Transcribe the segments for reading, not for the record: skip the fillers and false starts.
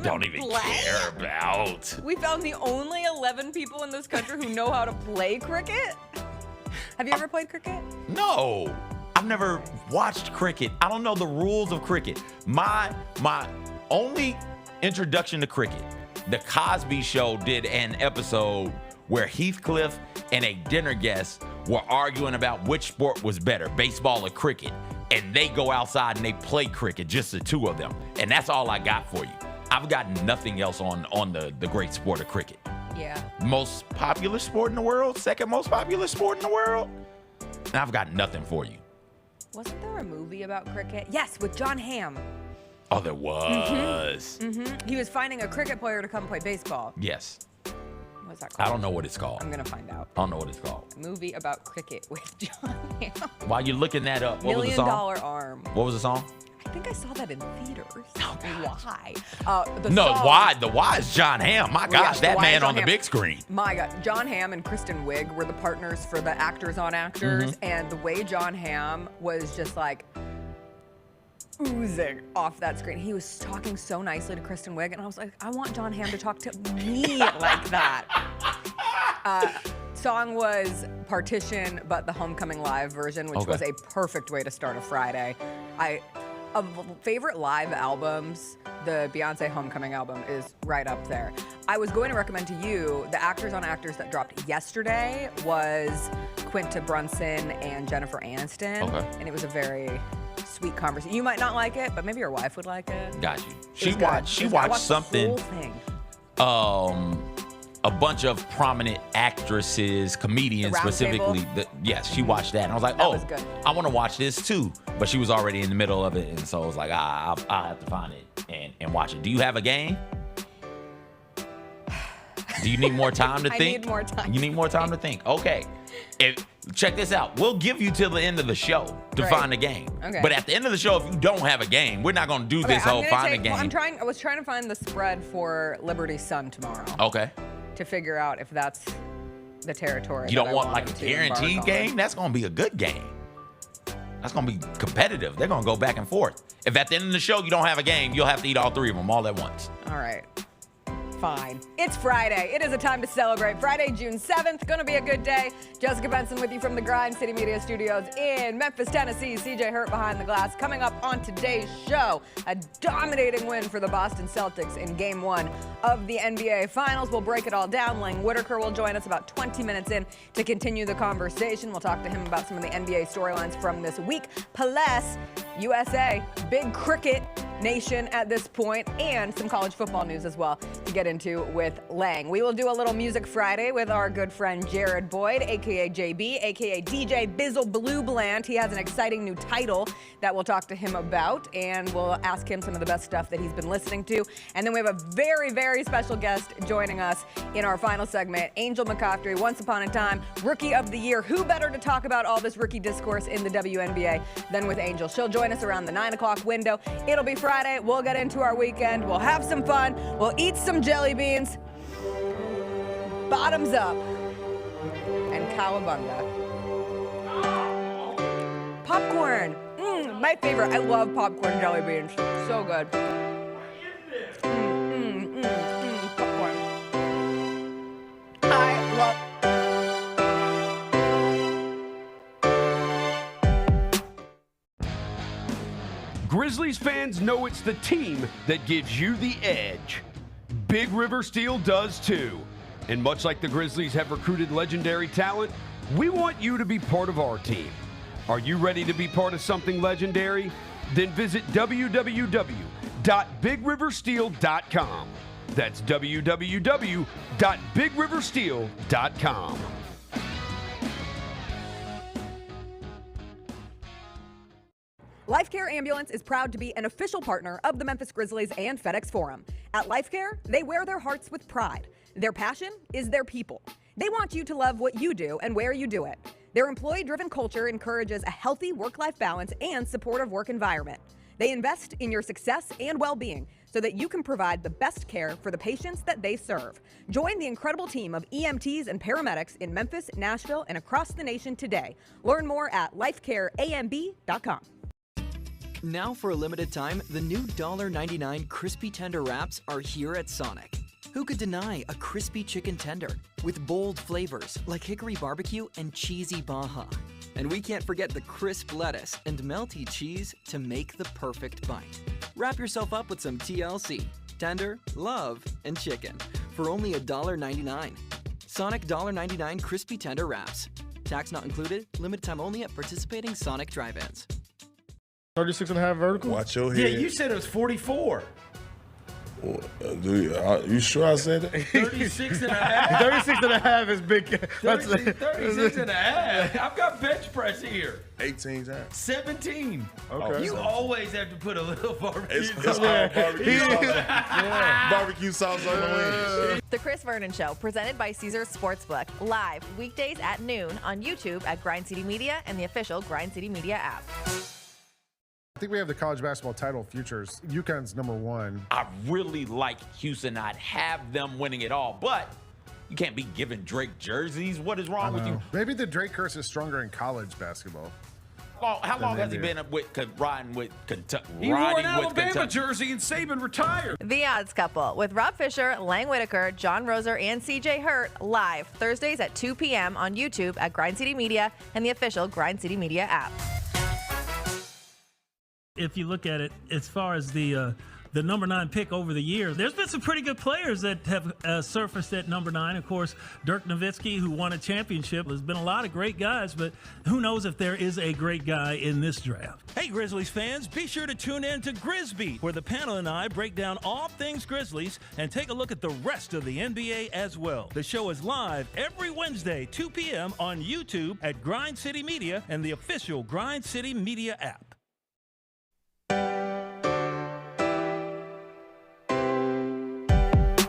don't even care about. We found the only 11 people in this country who know how to play cricket. Have you ever played cricket? No. I've never watched cricket. I don't know the rules of cricket. My only introduction to cricket, the Cosby Show did an episode where Heathcliff and a dinner guest were arguing about which sport was better, baseball or cricket. And they go outside and they play cricket, just the two of them. And that's all I got for you. I've got nothing else on the great sport of cricket. Yeah. Most popular sport in the world, second most popular sport in the world. And I've got nothing for you. Wasn't there a movie about cricket? Yes, with John Hamm. Oh, there was. He was finding a cricket player to come play baseball. Yes. What's that called? I don't know what it's called. I'm going to find out. I don't know what it's called. A movie about cricket with John Hamm. While you're looking that up, what was the $1 song? Million Arm. What was the song? I think I saw that in theaters. Oh, God. Why? The why is John Hamm. My gosh, that man on the big screen. My God, John Hamm and Kristen Wiig were the partners for the Actors on Actors, and the way John Hamm was just like oozing off that screen. He was talking so nicely to Kristen Wiig, and I was like, I want John Hamm to talk to me like that. Song was Partition, but the Homecoming Live version, which was a perfect way to start a Friday. Of favorite live albums, the Beyonce Homecoming album is right up there. I was going to recommend to you the Actors on Actors that dropped yesterday was Quinta Brunson and Jennifer Aniston. And it was a very sweet conversation. You might not like it, but maybe your wife would like it. Got you. She watched something. The whole thing. A bunch of prominent actresses, comedians specifically. Yes, she watched that. And I was like, was good. I want to watch this too. But she was already in the middle of it. And so I was like, I'll have to find it and watch it. Do you have a game? Do you need more time to think? I need more time. You need more time to think. Okay. Check this out. We'll give you till the end of the show to find a game. Okay. But at the end of the show, if you don't have a game, we're not going to do this whole find a game. I was trying to find the spread for Liberty Sun tomorrow. Okay. To figure out if that's the territory. You don't want like a guaranteed game? That's going to be a good game. That's going to be competitive. They're going to go back and forth. If at the end of the show you don't have a game, you'll have to eat all three of them all at once. All right. Fine. It's Friday. It is a time to celebrate. Friday, June 7th. Gonna be a good day. Jessica Benson with you from the Grind City Media Studios in Memphis, Tennessee. CJ Hurt behind the glass. Coming up on today's show, a dominating win for the Boston Celtics in Game 1 of the NBA Finals. We'll break it all down. Lang Whitaker will join us about 20 minutes in to continue the conversation. We'll talk to him about some of the NBA storylines from this week. Plus, USA, big cricket nation at this point, and some college football news as well to get into with Lang. We will do a little Music Friday with our good friend Jared Boyd, aka JB, aka DJ Bizzle Blue Bland. He has an exciting new title that we'll talk to him about, and we'll ask him some of the best stuff that he's been listening to. And then we have a very, very special guest joining us in our final segment, Angel McCoughtry, once upon a time Rookie of the Year. Who better to talk about all this rookie discourse in the WNBA than with Angel? She'll join us around the 9 o'clock window. It'll be Friday. We'll get into our weekend. We'll have some fun. We'll eat some jelly beans. Bottoms up. And cowabunga. Popcorn. My favorite. I love popcorn jelly beans. So good. Popcorn. I love. Grizzlies fans know it's the team that gives you the edge. Big River Steel does too. And much like the Grizzlies have recruited legendary talent, we want you to be part of our team. Are you ready to be part of something legendary? Then visit www.bigriversteel.com. That's www.bigriversteel.com. LifeCare Ambulance is proud to be an official partner of the Memphis Grizzlies and FedEx Forum. At LifeCare, they wear their hearts with pride. Their passion is their people. They want you to love what you do and where you do it. Their employee-driven culture encourages a healthy work-life balance and supportive work environment. They invest in your success and well-being so that you can provide the best care for the patients that they serve. Join the incredible team of EMTs and paramedics in Memphis, Nashville, and across the nation today. Learn more at lifecareamb.com. Now for a limited time, the new $1.99 crispy tender wraps are here at Sonic. Who could deny a crispy chicken tender with bold flavors like hickory barbecue and cheesy Baja? And we can't forget the crisp lettuce and melty cheese to make the perfect bite. Wrap yourself up with some TLC, tender, love, and chicken for only $1.99. Sonic $1.99 crispy tender wraps. Tax not included, limited time only at participating Sonic drive-ins. 36.5 vertical? Watch your head. Yeah, you said it was 44. You sure I said that? 36 and a half. 36.5 is big. 36 and a half. I've got bench press here. 18 times. 17. Okay. You always have to put a little barbecue It's sauce. all barbecue sauce. Barbecue sauce on the wings. The Chris Vernon Show, presented by Caesars Sportsbook, live weekdays at noon on YouTube at Grind City Media and the official Grind City Media app. I think we have the college basketball title futures. UConn's #1. I really like Houston. I'd have them winning it all, but you can't be giving Drake jerseys. What is wrong with you? Maybe the Drake curse is stronger in college basketball. How long has he been riding with Kentucky? He wore an Alabama jersey and Saban retired. The Odds Couple with Rob Fisher, Lang Whitaker, John Roser, and CJ Hurt, live Thursdays at 2 p.m. on YouTube at Grind City Media and the official Grind City Media app. If you look at it as far as the number 9 pick over the years, there's been some pretty good players that have surfaced at number 9. Of course, Dirk Nowitzki, who won a championship. There's been a lot of great guys, but who knows if there is a great guy in this draft. Hey, Grizzlies fans, be sure to tune in to Grizzbeat, where the panel and I break down all things Grizzlies and take a look at the rest of the NBA as well. The show is live every Wednesday, 2 p.m. on YouTube at Grind City Media and the official Grind City Media app.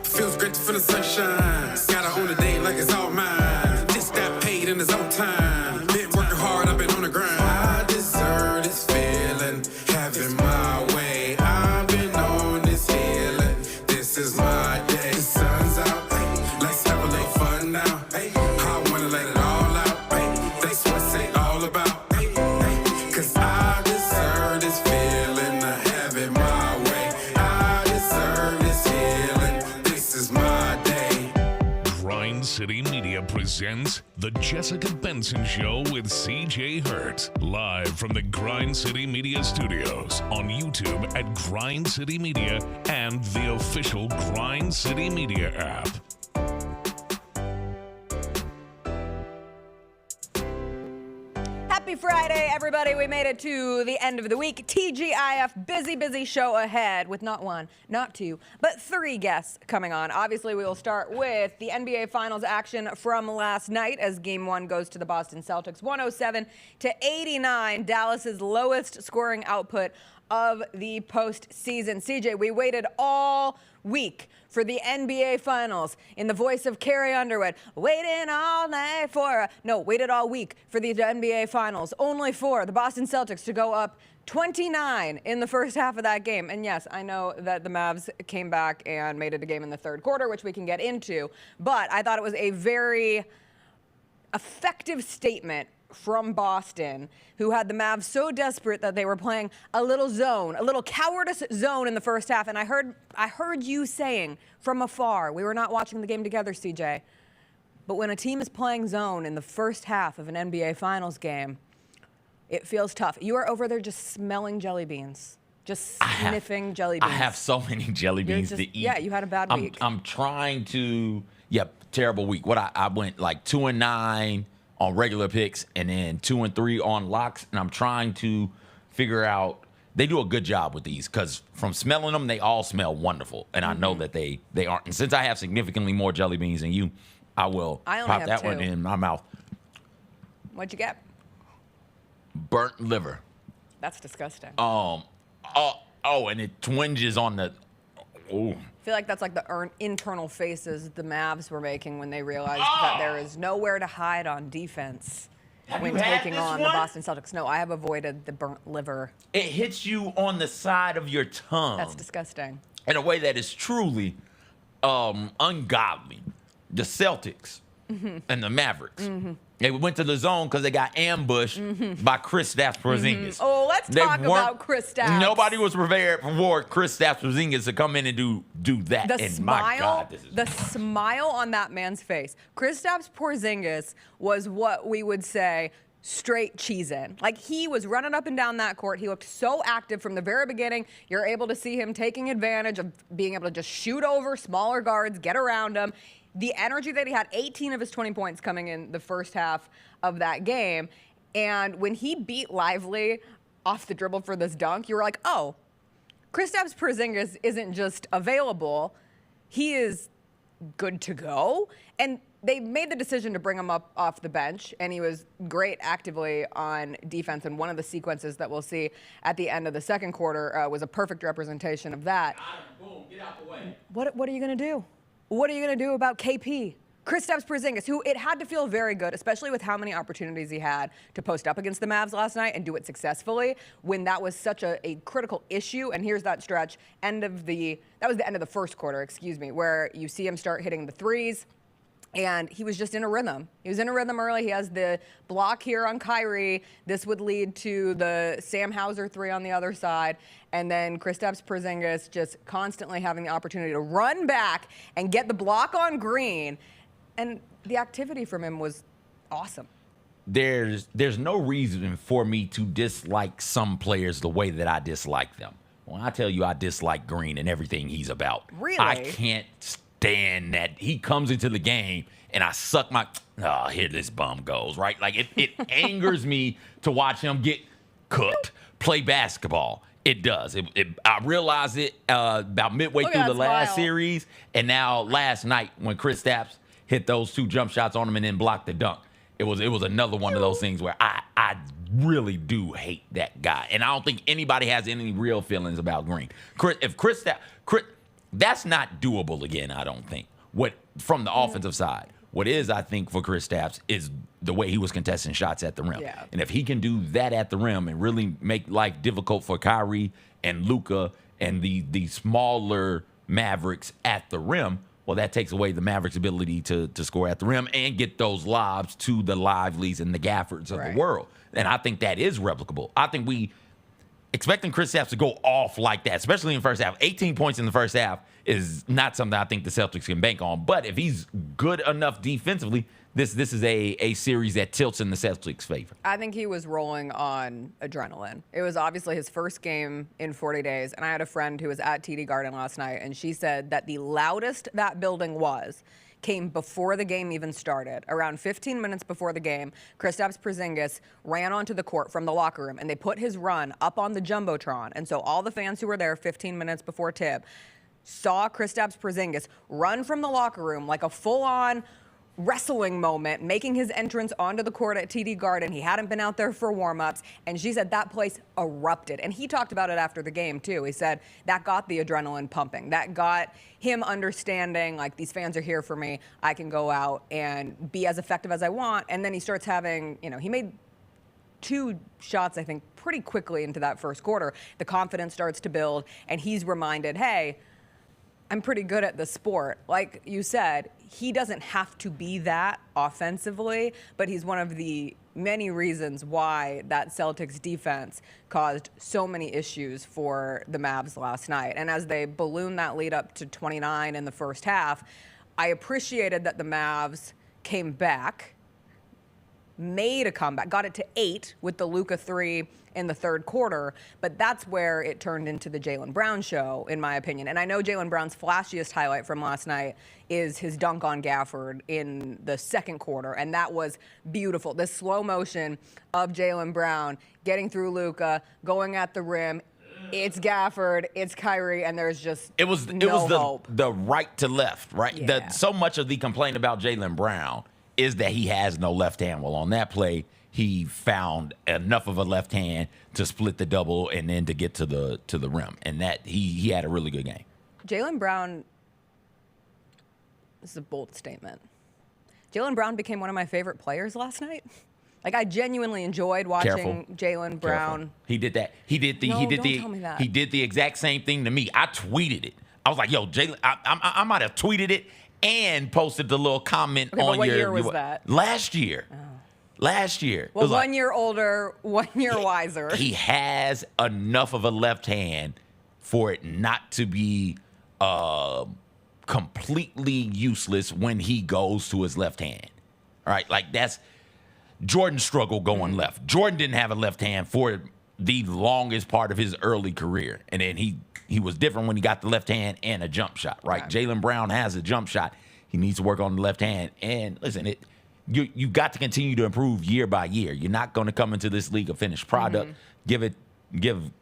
Feels great to feel the sunshine. Gotta own the day like it's all mine. Just got paid in his own time. Been working hard, I've been on the grind. I deserve this feeling, having my way. I've been on this healing. This is my day. The sun's out, hey, let's have a little fun now. Hey, I wanna let it all out. Hey, that's what it's all about. Hey, hey, 'cause I deserve this feeling of having my way. I deserve this healing. This is my day. Grind City Media presents The Jessica Benson Show with CJ Hurt. Live from the Grind City Media studios on YouTube at Grind City Media and the official Grind City Media app. Happy Friday, everybody. We made it to the end of the week. TGIF, busy show ahead with not 1, not 2, but 3 guests coming on. Obviously, we will start with the NBA Finals action from last night as Game 1 goes to the Boston Celtics. 107-89, Dallas's lowest scoring output of the postseason. CJ, we waited all week for the NBA Finals. In the voice of Carrie Underwood, waited all week for the NBA Finals, only for the Boston Celtics to go up 29 in the first half of that game. And yes, I know that the Mavs came back and made it a game in the third quarter, which we can get into, but I thought it was a very effective statement from Boston, who had the Mavs so desperate that they were playing a little zone, a little cowardice zone in the first half. And I heard you saying from afar, we were not watching the game together, CJ, but when a team is playing zone in the first half of an NBA Finals game, it feels tough. You are over there just smelling jelly beans, just sniffing jelly beans. I have so many jelly beans to eat. Yeah, you had a bad week. I'm trying to, terrible week. I went like 2-9 on regular picks and then 2-3 on locks, and I'm trying to figure out. They do a good job with these because from smelling them, they all smell wonderful, and I know that they aren't. And since I have significantly more jelly beans than you, I will pop that one in my mouth. What'd you get? Burnt liver. That's disgusting. And it twinges on the. Ooh. I feel like that's like the internal faces the Mavs were making when they realized that there is nowhere to hide on defense when taking on the Boston Celtics. No, I have avoided the burnt liver. It hits you on the side of your tongue. That's disgusting. In a way that is truly ungodly. The Celtics and the Mavericks. They went to the zone because they got ambushed by Kristaps Porzingis. Oh, let's talk about Kristaps. Nobody was prepared for Kristaps Porzingis to come in and do that. The and smile, my God, the smile on that man's face. Kristaps Porzingis was what we would say straight cheese-in. Like, he was running up and down that court. He looked so active from the very beginning. You're able to see him taking advantage of being able to just shoot over smaller guards, get around them. The energy that he had, 18 of his 20 points coming in the first half of that game. And when he beat Lively off the dribble for this dunk, you were like, oh, Kristaps Porzingis isn't just available. He is good to go. And they made the decision to bring him up off the bench, and he was great actively on defense. And one of the sequences that we'll see at the end of the second quarter was a perfect representation of that. Boom, get out the way. What are you going to do? What are you going to do about KP? Kristaps Porzingis, who it had to feel very good, especially with how many opportunities he had to post up against the Mavs last night and do it successfully when that was such a critical issue. And here's that stretch, that was the end of the first quarter, where you see him start hitting the threes. And he was just in a rhythm. He was in a rhythm early. He has the block here on Kyrie. This would lead to the Sam Hauser three on the other side. And then Kristaps Porzingis just constantly having the opportunity to run back and get the block on Green. And the activity from him was awesome. There's no reason for me to dislike some players the way that I dislike them. When I tell you I dislike Green and everything he's about, really? I can't stand that he comes into the game and I suck my, here this bum goes, right? Like it angers me to watch him get cooked, play basketball. It does. I realized it about midway through the last series, and now last night when Kristaps hit those 2 jump shots on him and then blocked the dunk, it was another one of those things where I really do hate that guy, and I don't think anybody has any real feelings about Green. If Kristaps, that's not doable again, I don't think. What from the offensive side, what is, I think, for Kristaps is the way he was contesting shots at the rim. Yeah. And if he can do that at the rim and really make life difficult for Kyrie and Luka and the smaller Mavericks at the rim, well, that takes away the Mavericks' ability to score at the rim and get those lobs to the Liveleys and the Gaffords of the world. And I think that is replicable. I think expecting Kristaps to go off like that, especially in the first half, 18 points in the first half, is not something I think the Celtics can bank on. But if he's good enough defensively, this is a series that tilts in the Celtics' favor. I think he was rolling on adrenaline. It was obviously his first game in 40 days, and I had a friend who was at TD Garden last night, and she said that the loudest that building came before the game even started. Around 15 minutes before the game, Kristaps Porzingis ran onto the court from the locker room, and they put his run up on the Jumbotron. And so all the fans who were there 15 minutes before tip saw Kristaps Porzingis run from the locker room like a full-on wrestling moment, making his entrance onto the court at TD Garden. He hadn't been out there for warm-ups, and she said that place erupted. And he talked about it after the game, too. He said that got the adrenaline pumping. That got him understanding, like, these fans are here for me. I can go out and be as effective as I want. And then he starts having, he made 2 shots, I think, pretty quickly into that first quarter. The confidence starts to build, and he's reminded, hey, I'm pretty good at the sport. Like you said, he doesn't have to be that offensively, but he's one of the many reasons why that Celtics defense caused so many issues for the Mavs last night. And as they ballooned that lead up to 29 in the first half, I appreciated that the Mavs came back, made a comeback, got it to 8 with the Luka 3 in the third quarter, but that's where it turned into the Jaylen Brown show, in my opinion. And I know Jaylen Brown's flashiest highlight from last night is his dunk on Gafford in the second quarter, and that was beautiful. This slow motion of Jaylen Brown getting through Luka, going at the rim. It's Gafford, it's Kyrie, and there's just no hope. The right to left, right? Yeah. So much of the complaint about Jaylen Brown is that he has no left hand. Well, on that play, he found enough of a left hand to split the double and then to get to the rim. And that he had a really good game. Jaylen Brown, this is a bold statement. Jaylen Brown became one of my favorite players last night. Like, I genuinely enjoed watching Jaylen Brown. Careful. He did that. He did the exact same thing to me. I tweeted it. I was like, yo, Jaylen, I might have tweeted it and posted the little comment on what year was that? Last year. Oh. Last year. Well, 1 year older, 1 year wiser. He has enough of a left hand for it not to be completely useless when he goes to his left hand. All right, like that's Jordan struggled going left. Jordan didn't have a left hand for the longest part of his early career. And then he was different when he got the left hand and a jump shot, right? Jaylen Brown has a jump shot. He needs to work on the left hand. And listen, you got to continue to improve year by year. You're not going to come into this league a finished product. Give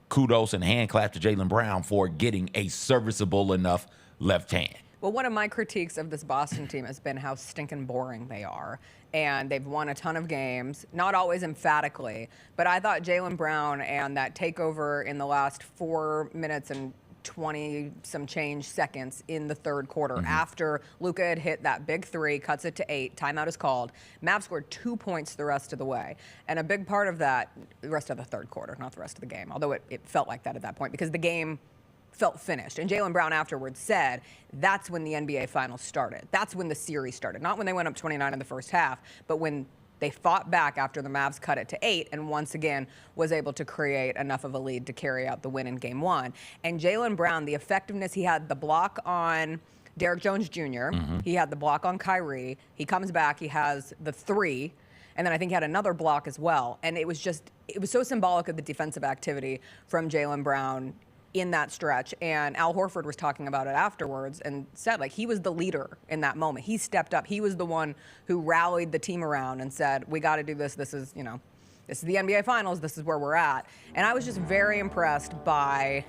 kudos and a hand clap to Jaylen Brown for getting a serviceable enough left hand. Well, one of my critiques of this Boston team has been how stinking boring they are. And they've won a ton of games, not always emphatically, but I thought Jaylen Brown and that takeover in the last 4 minutes and 20 some change seconds in the third quarter after Luka had hit that big three, cuts it to 8, timeout is called. Mavs scored 2 points the rest of the way. And a big part of that, the rest of the third quarter, not the rest of the game, although it felt like that at that point because the game felt finished. And Jaylen Brown afterwards said that's when the NBA Finals started. That's when the series started. Not when they went up 29 in the first half, but when they fought back after the Mavs cut it to 8 and once again was able to create enough of a lead to carry out the win in Game 1. And Jaylen Brown, the effectiveness, he had the block on Derrick Jones Jr., he had the block on Kyrie, he comes back, he has the 3, and then I think he had another block as well. And it was so symbolic of the defensive activity from Jaylen Brown in that stretch. And Al Horford was talking about it afterwards and said, like, he was the leader in that moment. He stepped up. He was the one who rallied the team around and said, we got to do this. This is, this is the NBA Finals. This is where we're at. And I was just very impressed by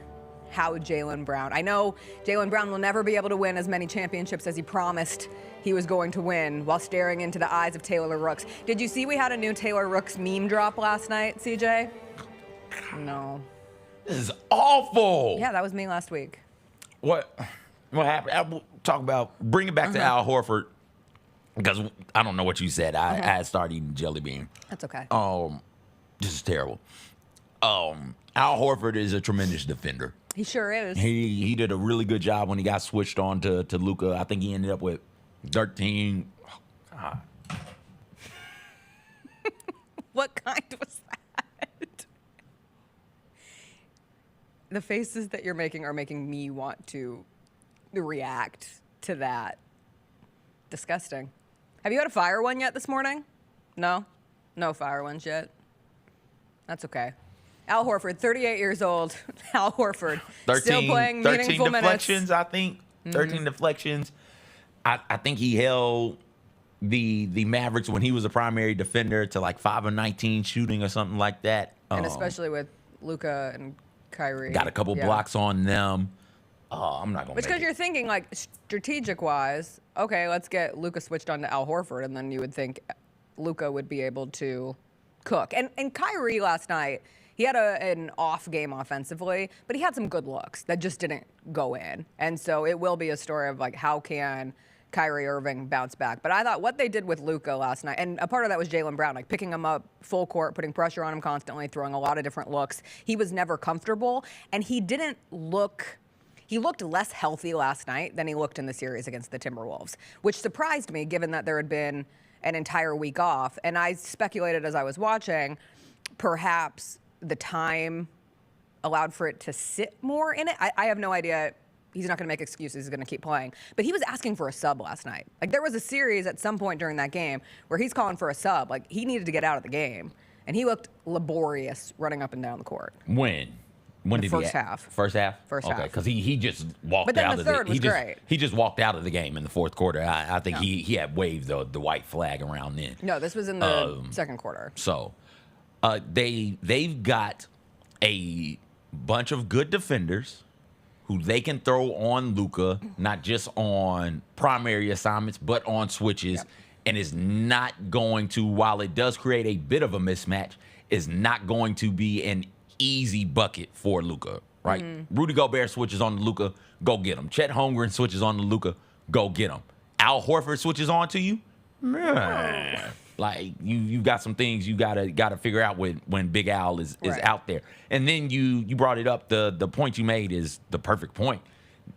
how Jaylen Brown, I know Jaylen Brown will never be able to win as many championships as he promised he was going to win while staring into the eyes of Taylor Rooks. Did you see we had a new Taylor Rooks meme drop last night, CJ? No. This is awful. Yeah, that was me last week. What happened? I'll talk about, bring it back to Al Horford, because I don't know what you said. I started eating jelly bean. That's okay. This is terrible. Al Horford is a tremendous defender. He sure is. He did a really good job when he got switched on to Luka. I think he ended up with 13. Oh, God. What kind was that? The faces that you're making are making me want to react to that. Disgusting. Have you had a fire one yet this morning? No? No fire ones yet? That's okay. Al Horford, 38 years old. Al Horford, still playing meaningful minutes. 13 deflections, I think. 13 deflections. I think he held the Mavericks when he was a primary defender to like 5 of 19 shooting or something like that. And especially with Luka and Kyrie. Got a couple blocks on them. I'm not going to Which, because you're thinking, like, strategic-wise, okay, let's get Luka switched on to Al Horford, and then you would think Luka would be able to cook. And Kyrie last night, he had an off game offensively, but he had some good looks that just didn't go in. And so it will be a story of, like, how can Kyrie Irving bounce back. But I thought what they did with Luka last night, and a part of that was Jaylen Brown, like picking him up full court, putting pressure on him constantly, throwing a lot of different looks. He was never comfortable, and he looked less healthy last night than he looked in the series against the Timberwolves, which surprised me given that there had been an entire week off. And I speculated as I was watching, perhaps the time allowed for it to sit more in it. I have no idea. He's not going to make excuses. He's going to keep playing. But he was asking for a sub last night. Like, there was a series at some point during that game where he's calling for a sub. Like, he needed to get out of the game. And he looked laborious running up and down the court. When did first half. First half? First half. Okay, because he just walked out of the third was great. He just walked out of the game in the fourth quarter. I think he had waved the white flag around then. No, this was in the second quarter. So they've got a bunch of good defenders who they can throw on Luka, not just on primary assignments, but on switches. Yep. And is not going to, while it does create a bit of a mismatch, is not going to be an easy bucket for Luka, right? Rudy Gobert switches on to Luka, go get him. Chet Holmgren switches on to Luka, go get him. Al Horford switches on to you, man. Like you got some things you gotta figure out when Big Al is out there. And then you brought it up. The point you made is the perfect point.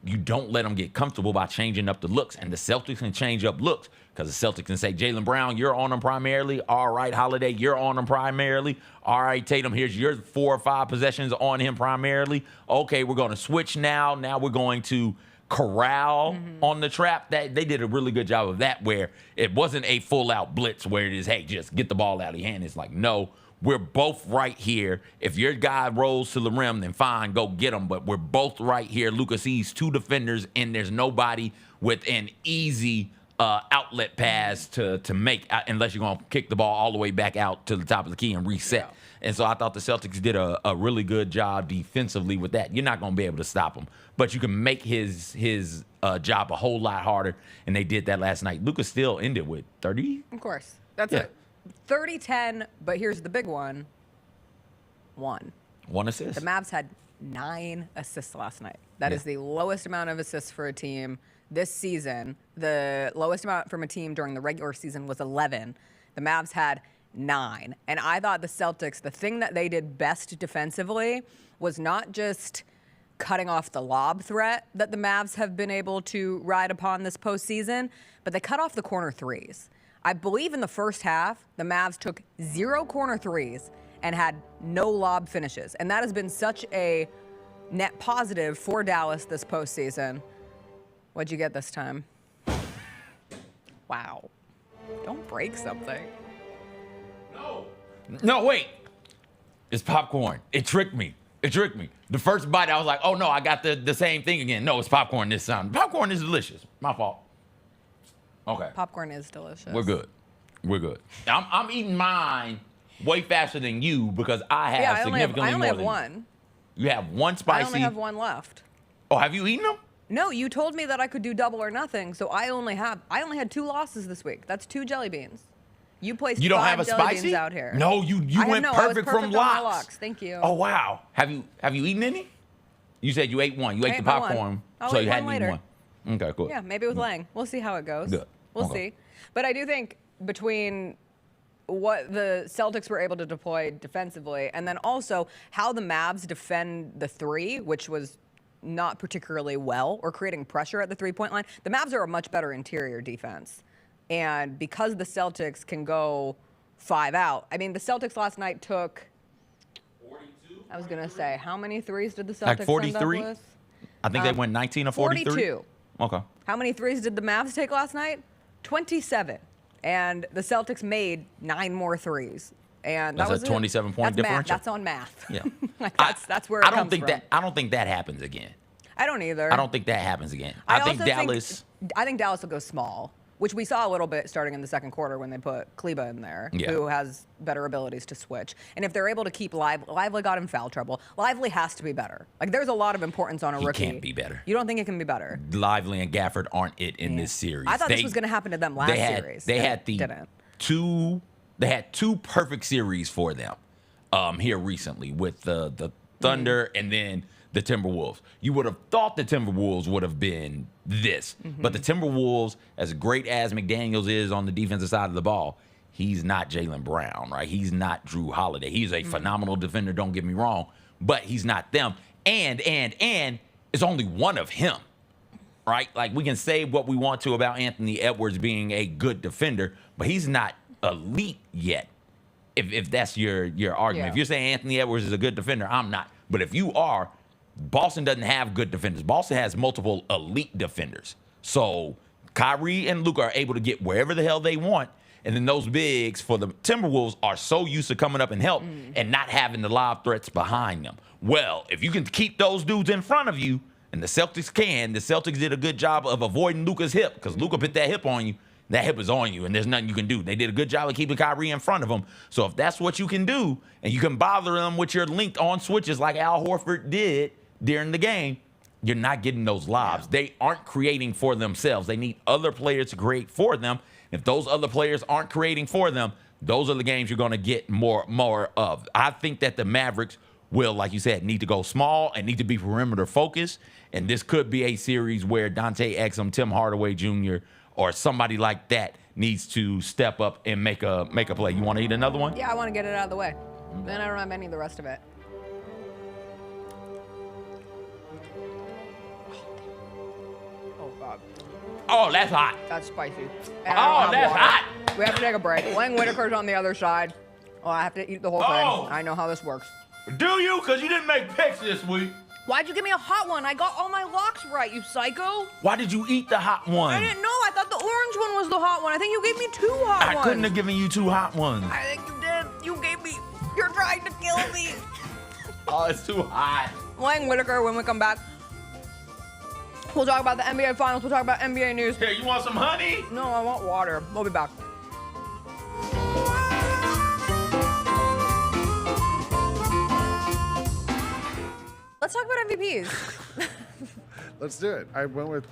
you don't let them get comfortable by changing up the looks. And the Celtics can change up looks because the Celtics can say, Jaylen Brown, you're on them primarily. All right, Holiday, you're on them primarily. All right, Tatum, here's your 4 or 5 possessions on him primarily. Okay, we're going to switch now. Now we're going to corral on the trap. That they did a really good job of that, where it wasn't a full-out blitz where it is, hey, just get the ball out of your hand. It's like, no, we're both right here. If your guy rolls to the rim, then fine, go get him. But we're both right here. Luka sees 2 defenders, and there's nobody with an easy outlet pass to make, unless you're going to kick the ball all the way back out to the top of the key and reset. Yeah. And so I thought the Celtics did a really good job defensively with that. You're not going to be able to stop him, but you can make his job a whole lot harder, and they did that last night. Luka still ended with 30? Of course. That's it. 30-10, but here's the big one. 1 assist. The Mavs had 9 assists last night. That is the lowest amount of assists for a team this season. The lowest amount from a team during the regular season was 11. The Mavs had 9. And I thought the Celtics, the thing that they did best defensively was not just cutting off the lob threat that the Mavs have been able to ride upon this postseason, but they cut off the corner threes. I believe in the first half, the Mavs took 0 corner threes and had no lob finishes. And that has been such a net positive for Dallas this postseason. What'd you get this time? Wow. Don't break something. No, wait. It's popcorn. It tricked me. The first bite, I was like, oh, no, I got the same thing again. No, it's popcorn this time. Popcorn is delicious. My fault. Okay. Popcorn is delicious. We're good. I'm eating mine way faster than you because I have significantly more than you. I only have 1. You have 1 spicy? I only have 1 left. Oh, have you eaten them? No, you told me that I could do double or nothing, so I only had 2 losses this week. That's 2 jelly beans. You placed you don't 5 have a jelly spicy? beans out here. No, you went perfect from locks. Thank you. Oh wow. Have you eaten any? You said you ate 1. You ate the popcorn, so you hadn't eaten 1. Okay, cool. Yeah, maybe with Lang. We'll see how it goes. Good. We'll see. But I do think between what the Celtics were able to deploy defensively and then also how the Mavs defend the 3, which was not particularly well, or creating pressure at the 3-point line, the Mavs are a much better interior defense. And because the Celtics can go 5 out, I mean, the Celtics last night took 42. I was going to say, how many threes did the Celtics like 43? end up with? I think they went 19 or 43. 42. Okay. How many threes did the Mavs take last night? 27. And the Celtics made 9 more threes. And that's a 27-point differential. That's on math. Yeah. that's where it comes from. I don't think that happens again. I don't either. I don't think that happens again. I think Dallas will go small, which we saw a little bit starting in the second quarter when they put Kleba in there, who has better abilities to switch. And if they're able to keep Lively got in foul trouble. Lively has to be better. Like, there's a lot of importance on a rookie. He can't be better. You don't think it can be better? Lively and Gafford aren't it in this series. I thought this was going to happen to them last series. They had two perfect series for them here recently with the Thunder and then the Timberwolves. You would have thought the Timberwolves would have been this. But the Timberwolves, as great as McDaniels is on the defensive side of the ball, he's not Jaylen Brown, right? He's not Drew Holiday. He's a phenomenal defender, don't get me wrong, but he's not them. And it's only one of him, right? Like, we can say what we want to about Anthony Edwards being a good defender, but he's not elite yet, if that's your argument. Yeah. If you're saying Anthony Edwards is a good defender, I'm not. But if you are, Boston doesn't have good defenders. Boston has multiple elite defenders. So Kyrie and Luka are able to get wherever the hell they want. And then those bigs for the Timberwolves are so used to coming up and help and not having the lob threats behind them. Well, if you can keep those dudes in front of you, and the Celtics did a good job of avoiding Luka's hip, because Luka put that hip on you. That hip is on you, and there's nothing you can do. They did a good job of keeping Kyrie in front of them. So if that's what you can do, and you can bother them with your linked-on switches like Al Horford did during the game, you're not getting those lobs. Yeah. They aren't creating for themselves. They need other players to create for them. If those other players aren't creating for them, those are the games you're going to get more of. I think that the Mavericks will, like you said, need to go small and need to be perimeter focused. And this could be a series where Dante Exum, Tim Hardaway Jr., or somebody like that needs to step up and make a play. You want to eat another one? Yeah, I want to get it out of the way. Then I don't have any of the rest of it. God. Oh, that's hot. That's spicy. And Oh, that's hot. We have to take a break. Lang Whitaker's on the other side. Oh, I have to eat the whole thing. I know how this works. Do you? Because you didn't make picks this week. Why'd you give me a hot one? I got all my locks right, you psycho. Why did you eat the hot one? I didn't know. I thought the orange one was the hot one. I think you gave me 2 hot ones. I couldn't have given you 2 hot ones. I think you did. You gave me. You're trying to kill me. Oh, it's too hot. Lang Whitaker, when we come back, we'll talk about the NBA Finals. We'll talk about NBA news. Here, you want some honey? No, I want water. We'll be back. Let's talk about MVPs. Let's do it. I went with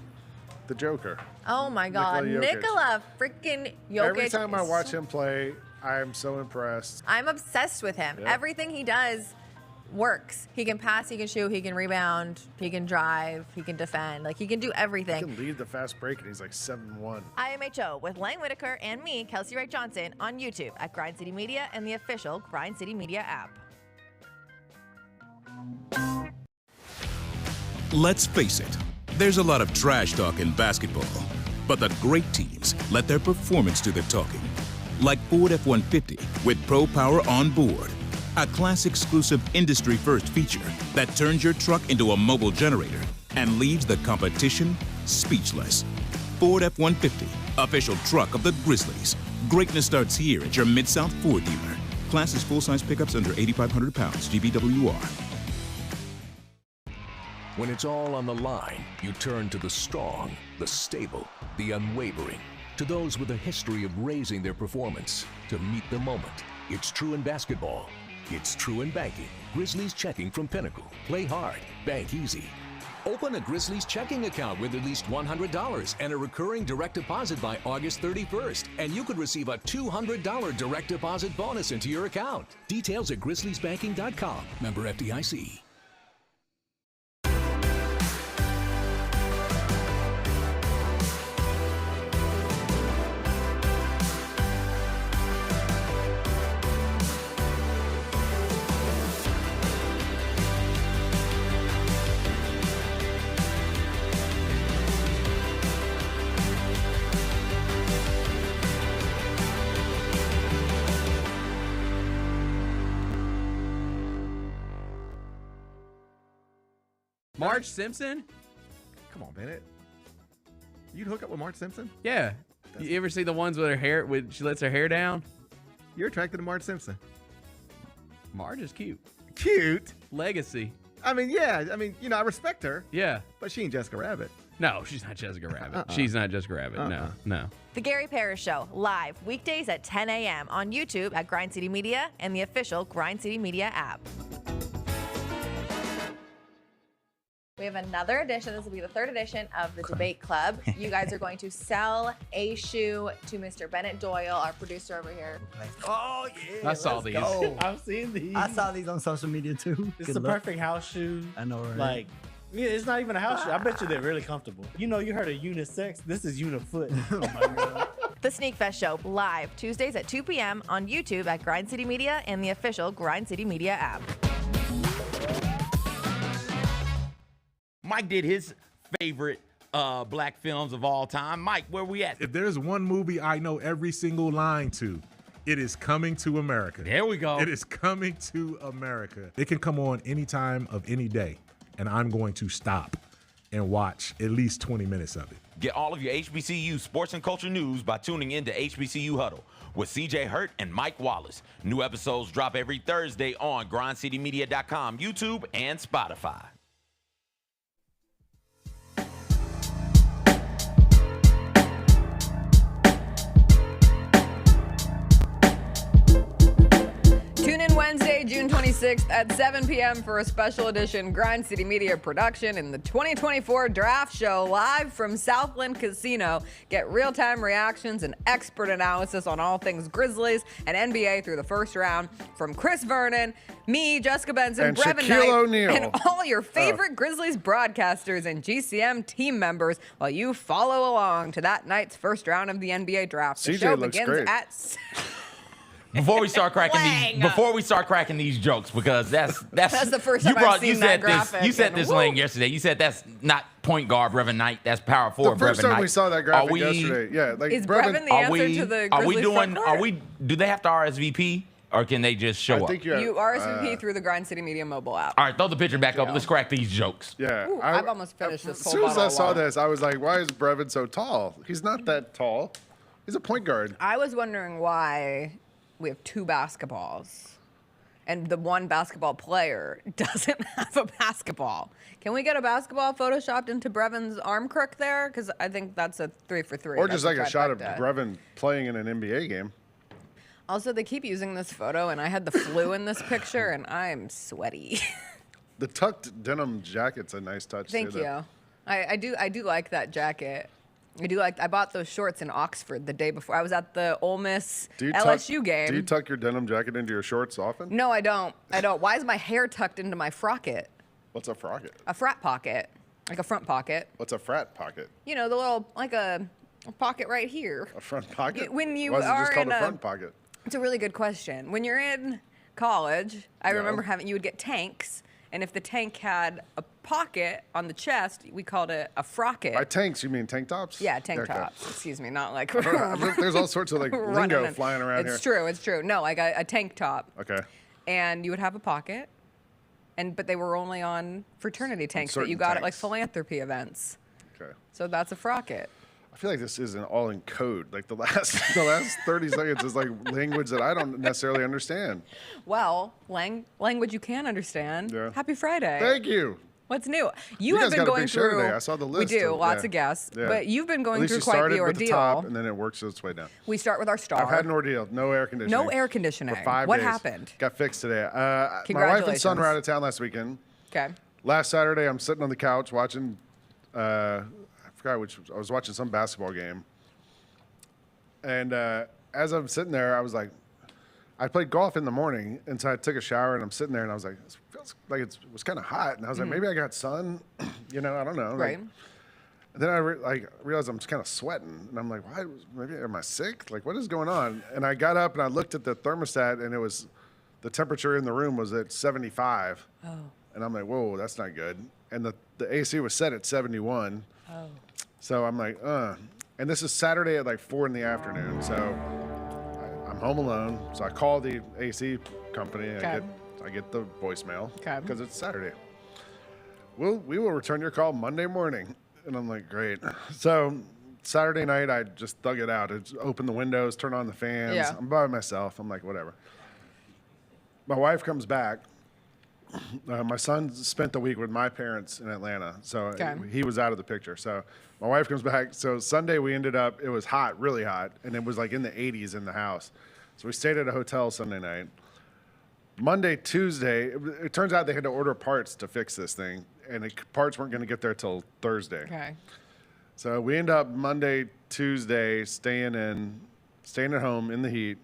the Joker. Oh my God, Nikola freaking Jokic. Every time I watch him play, I'm so impressed. I'm obsessed with him. Yeah. Everything he does works. He can pass, he can shoot, he can rebound, he can drive, he can defend. Like, he can do everything. He can lead the fast break, and he's like 7-1. IMHO with Lang Whitaker and me, Kelsey Wright Johnson, on YouTube at Grind City Media and the official Grind City Media app. Let's face it, there's a lot of trash talk in basketball, but the great teams let their performance do the talking. Like Ford F-150 with Pro Power on board, a class-exclusive industry-first feature that turns your truck into a mobile generator and leaves the competition speechless. Ford F-150, official truck of the Grizzlies. Greatness starts here at your Mid-South Ford dealer. Class is full-size pickups under 8,500 pounds, GVWR. When it's all on the line, you turn to the strong, the stable, the unwavering. To those with a history of raising their performance, to meet the moment. It's true in basketball. It's true in banking. Grizzlies Checking from Pinnacle. Play hard. Bank easy. Open a Grizzlies checking account with at least $100 and a recurring direct deposit by August 31st, and you could receive a $200 direct deposit bonus into your account. Details at grizzliesbanking.com. Member FDIC. Marge Simpson? Come on, Bennett. You'd hook up with Marge Simpson? Yeah. You ever see the ones with her hair, she lets her hair down? You're attracted to Marge Simpson. Marge is cute. Cute? Legacy. I mean, yeah. I mean, I respect her. Yeah. But she ain't Jessica Rabbit. No, she's not Jessica Rabbit. She's not Jessica Rabbit. No. The Gary Parrish Show, live weekdays at 10 a.m. on YouTube at Grind City Media and the official Grind City Media app. We have another edition. This will be the 3rd edition of the Debate Club. You guys are going to sell a shoe to Mr. Bennett Doyle, our producer over here. Oh, yeah. I saw these. I've seen these. I saw these on social media too. It's the perfect house shoe. I know, right? Like, yeah, it's not even a house shoe. I bet you they're really comfortable. You heard of unisex. This is unifoot. Oh my God. The Sneak Fest Show, live Tuesdays at 2 p.m. on YouTube at Grind City Media and the official Grind City Media app. Mike did his favorite black films of all time. Mike, where we at? If there's one movie I know every single line to, it is Coming to America. There we go. It is Coming to America. It can come on any time of any day, and I'm going to stop and watch at least 20 minutes of it. Get all of your HBCU sports and culture news by tuning in to HBCU Huddle with CJ Hurt and Mike Wallace. New episodes drop every Thursday on grindcitymedia.com, YouTube, and Spotify. Tune in Wednesday, June 26th at 7 p.m. for a special edition Grind City Media production in the 2024 Draft Show live from Southland Casino. Get real-time reactions and expert analysis on all things Grizzlies and NBA through the first round from Chris Vernon, me, Jessica Benson, and Brevin Shaquille Knight, O'Neal. and all your favorite Grizzlies broadcasters and GCM team members while you follow along to that night's first round of the NBA Draft. The CJ show looks begins great. at... before we start cracking these jokes, because that's the first time I've seen that graphic. You said this, Lang, yesterday. You said that's not point guard Brevin Knight. That's power forward Brevin Knight. The first time we saw that graphic yesterday, yeah, like is Brevin the answer to the Grizzlies front court? Do they have to RSVP? Or can they just show up? You RSVP through the Grind City Media mobile app. All right, throw the picture back up. Let's crack these jokes. Yeah. Ooh, I've almost finished this whole bottle. As soon as I saw of water. this, I was like, why is Brevin so tall? He's not that tall. He's a point guard. I was wondering why we have 2 basketballs and the one basketball player doesn't have a basketball. Can we get a basketball photoshopped into Brevin's arm crook there? Because I think that's a 3 for 3. Or just like a shot of Brevin playing in an NBA game. Also, they keep using this photo, and I had the flu in this picture, and I'm sweaty. The tucked denim jacket's a nice touch. Thank you. I do like that jacket. I bought those shorts in Oxford the day before. I was at the Ole Miss LSU game. Do you tuck your denim jacket into your shorts often? No, I don't. Why is my hair tucked into my frocket? What's a frocket? A frat pocket, like a front pocket. What's a frat pocket? You know, the little, like a pocket right here. A front pocket? When you Why is it are just called in a front pocket? It's a really good question. When you're in college, I remember you would get tanks, and if the tank had a pocket on the chest, we called it a frocket. By tanks, you mean tank tops? Yeah, tank tops. Excuse me, not like. There's all sorts of like lingo flying around here. It's true. It's true. No, like a tank top. Okay. And you would have a pocket, but they were only on fraternity tanks that you got at like philanthropy events. Okay. So that's a frocket. I feel like this isn't all in code. Like the last 30 seconds is like language that I don't necessarily understand. Well, language you can understand. Yeah. Happy Friday. Thank you. What's new? You have guys been got a going big show through. today. I saw the list. We do lots of guests, but you've been going through quite the ordeal. At the top, and then it works its way down. We start with our star. I've had an ordeal. No air conditioning. No air conditioning. For 5 what days. happened? Got fixed today. Congratulations. My wife and son were out of town last weekend. Okay. Last Saturday, I'm sitting on the couch watching. I forgot which. I was watching some basketball game. And as I'm sitting there, I was like, I played golf in the morning, and so I took a shower, and I'm sitting there, and I was like, it feels like it was kind of hot, and I was like, maybe I got sun, I don't know. Right. And then I realized I'm just kind of sweating, and I'm like, why? Maybe am I sick? Like, what is going on? And I got up and I looked at the thermostat, and it was the temperature in the room was at 75. Oh. And I'm like, whoa, that's not good. And the AC was set at 71. Oh. So I'm like, And this is Saturday at like 4 in the afternoon. So I'm home alone. So I call the AC company. And I get the voicemail because it's Saturday. We will return your call Monday morning. And I'm like, great. So Saturday night, I just thug it out. I just open the windows, turn on the fans. Yeah. I'm by myself. I'm like, whatever. My wife comes back. My son spent the week with my parents in Atlanta, so he was out of the picture. So my wife comes back. So Sunday we ended up, it was hot, really hot, and it was like in the 80s in the house. So we stayed at a hotel Sunday night. Monday, Tuesday, it turns out they had to order parts to fix this thing, and the parts weren't going to get there till Thursday. Okay. So we end up Monday, Tuesday staying at home in the heat.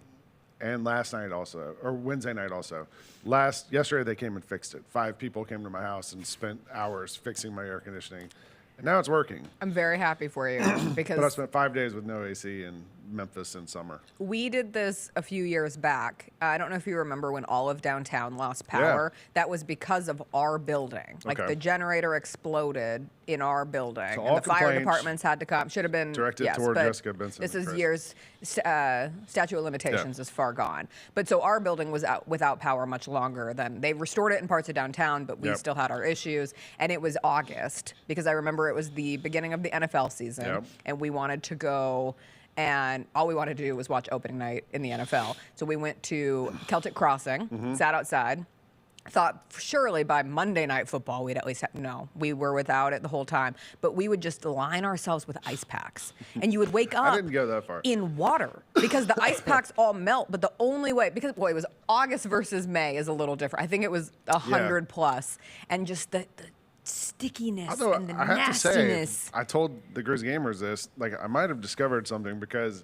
And last night also, or Wednesday night also. Yesterday they came and fixed it. 5 people came to my house and spent hours fixing my air conditioning. And now it's working. I'm very happy for you because But I spent 5 days with no AC in Memphis in summer. we did this a few years back. I don't know if you remember when all of downtown lost power. Yeah. That was because of our building. Like the generator exploded in our building, So and all the fire complaints departments had to come. Should have been directed toward but Jessica Benson This and is Chris. years. Statute of limitations is far gone. But so our building was out without power much longer than they restored it in parts of downtown, but we still had our issues. And it was August because I remember it was the beginning of the NFL season, and we wanted to go. And all we wanted to do was watch opening night in the NFL. So we went to Celtic Crossing, sat outside, thought surely by Monday Night Football we'd at least have, no, we were without it the whole time. But we would just line ourselves with ice packs. And you would wake up I didn't go that far. in water because the ice packs all melt. But the only way, because it was August versus May is a little different. I think it was 100 plus. And just the stickiness Although and the I have nastiness. to say, I told the Grizz Gamers this, like I might have discovered something because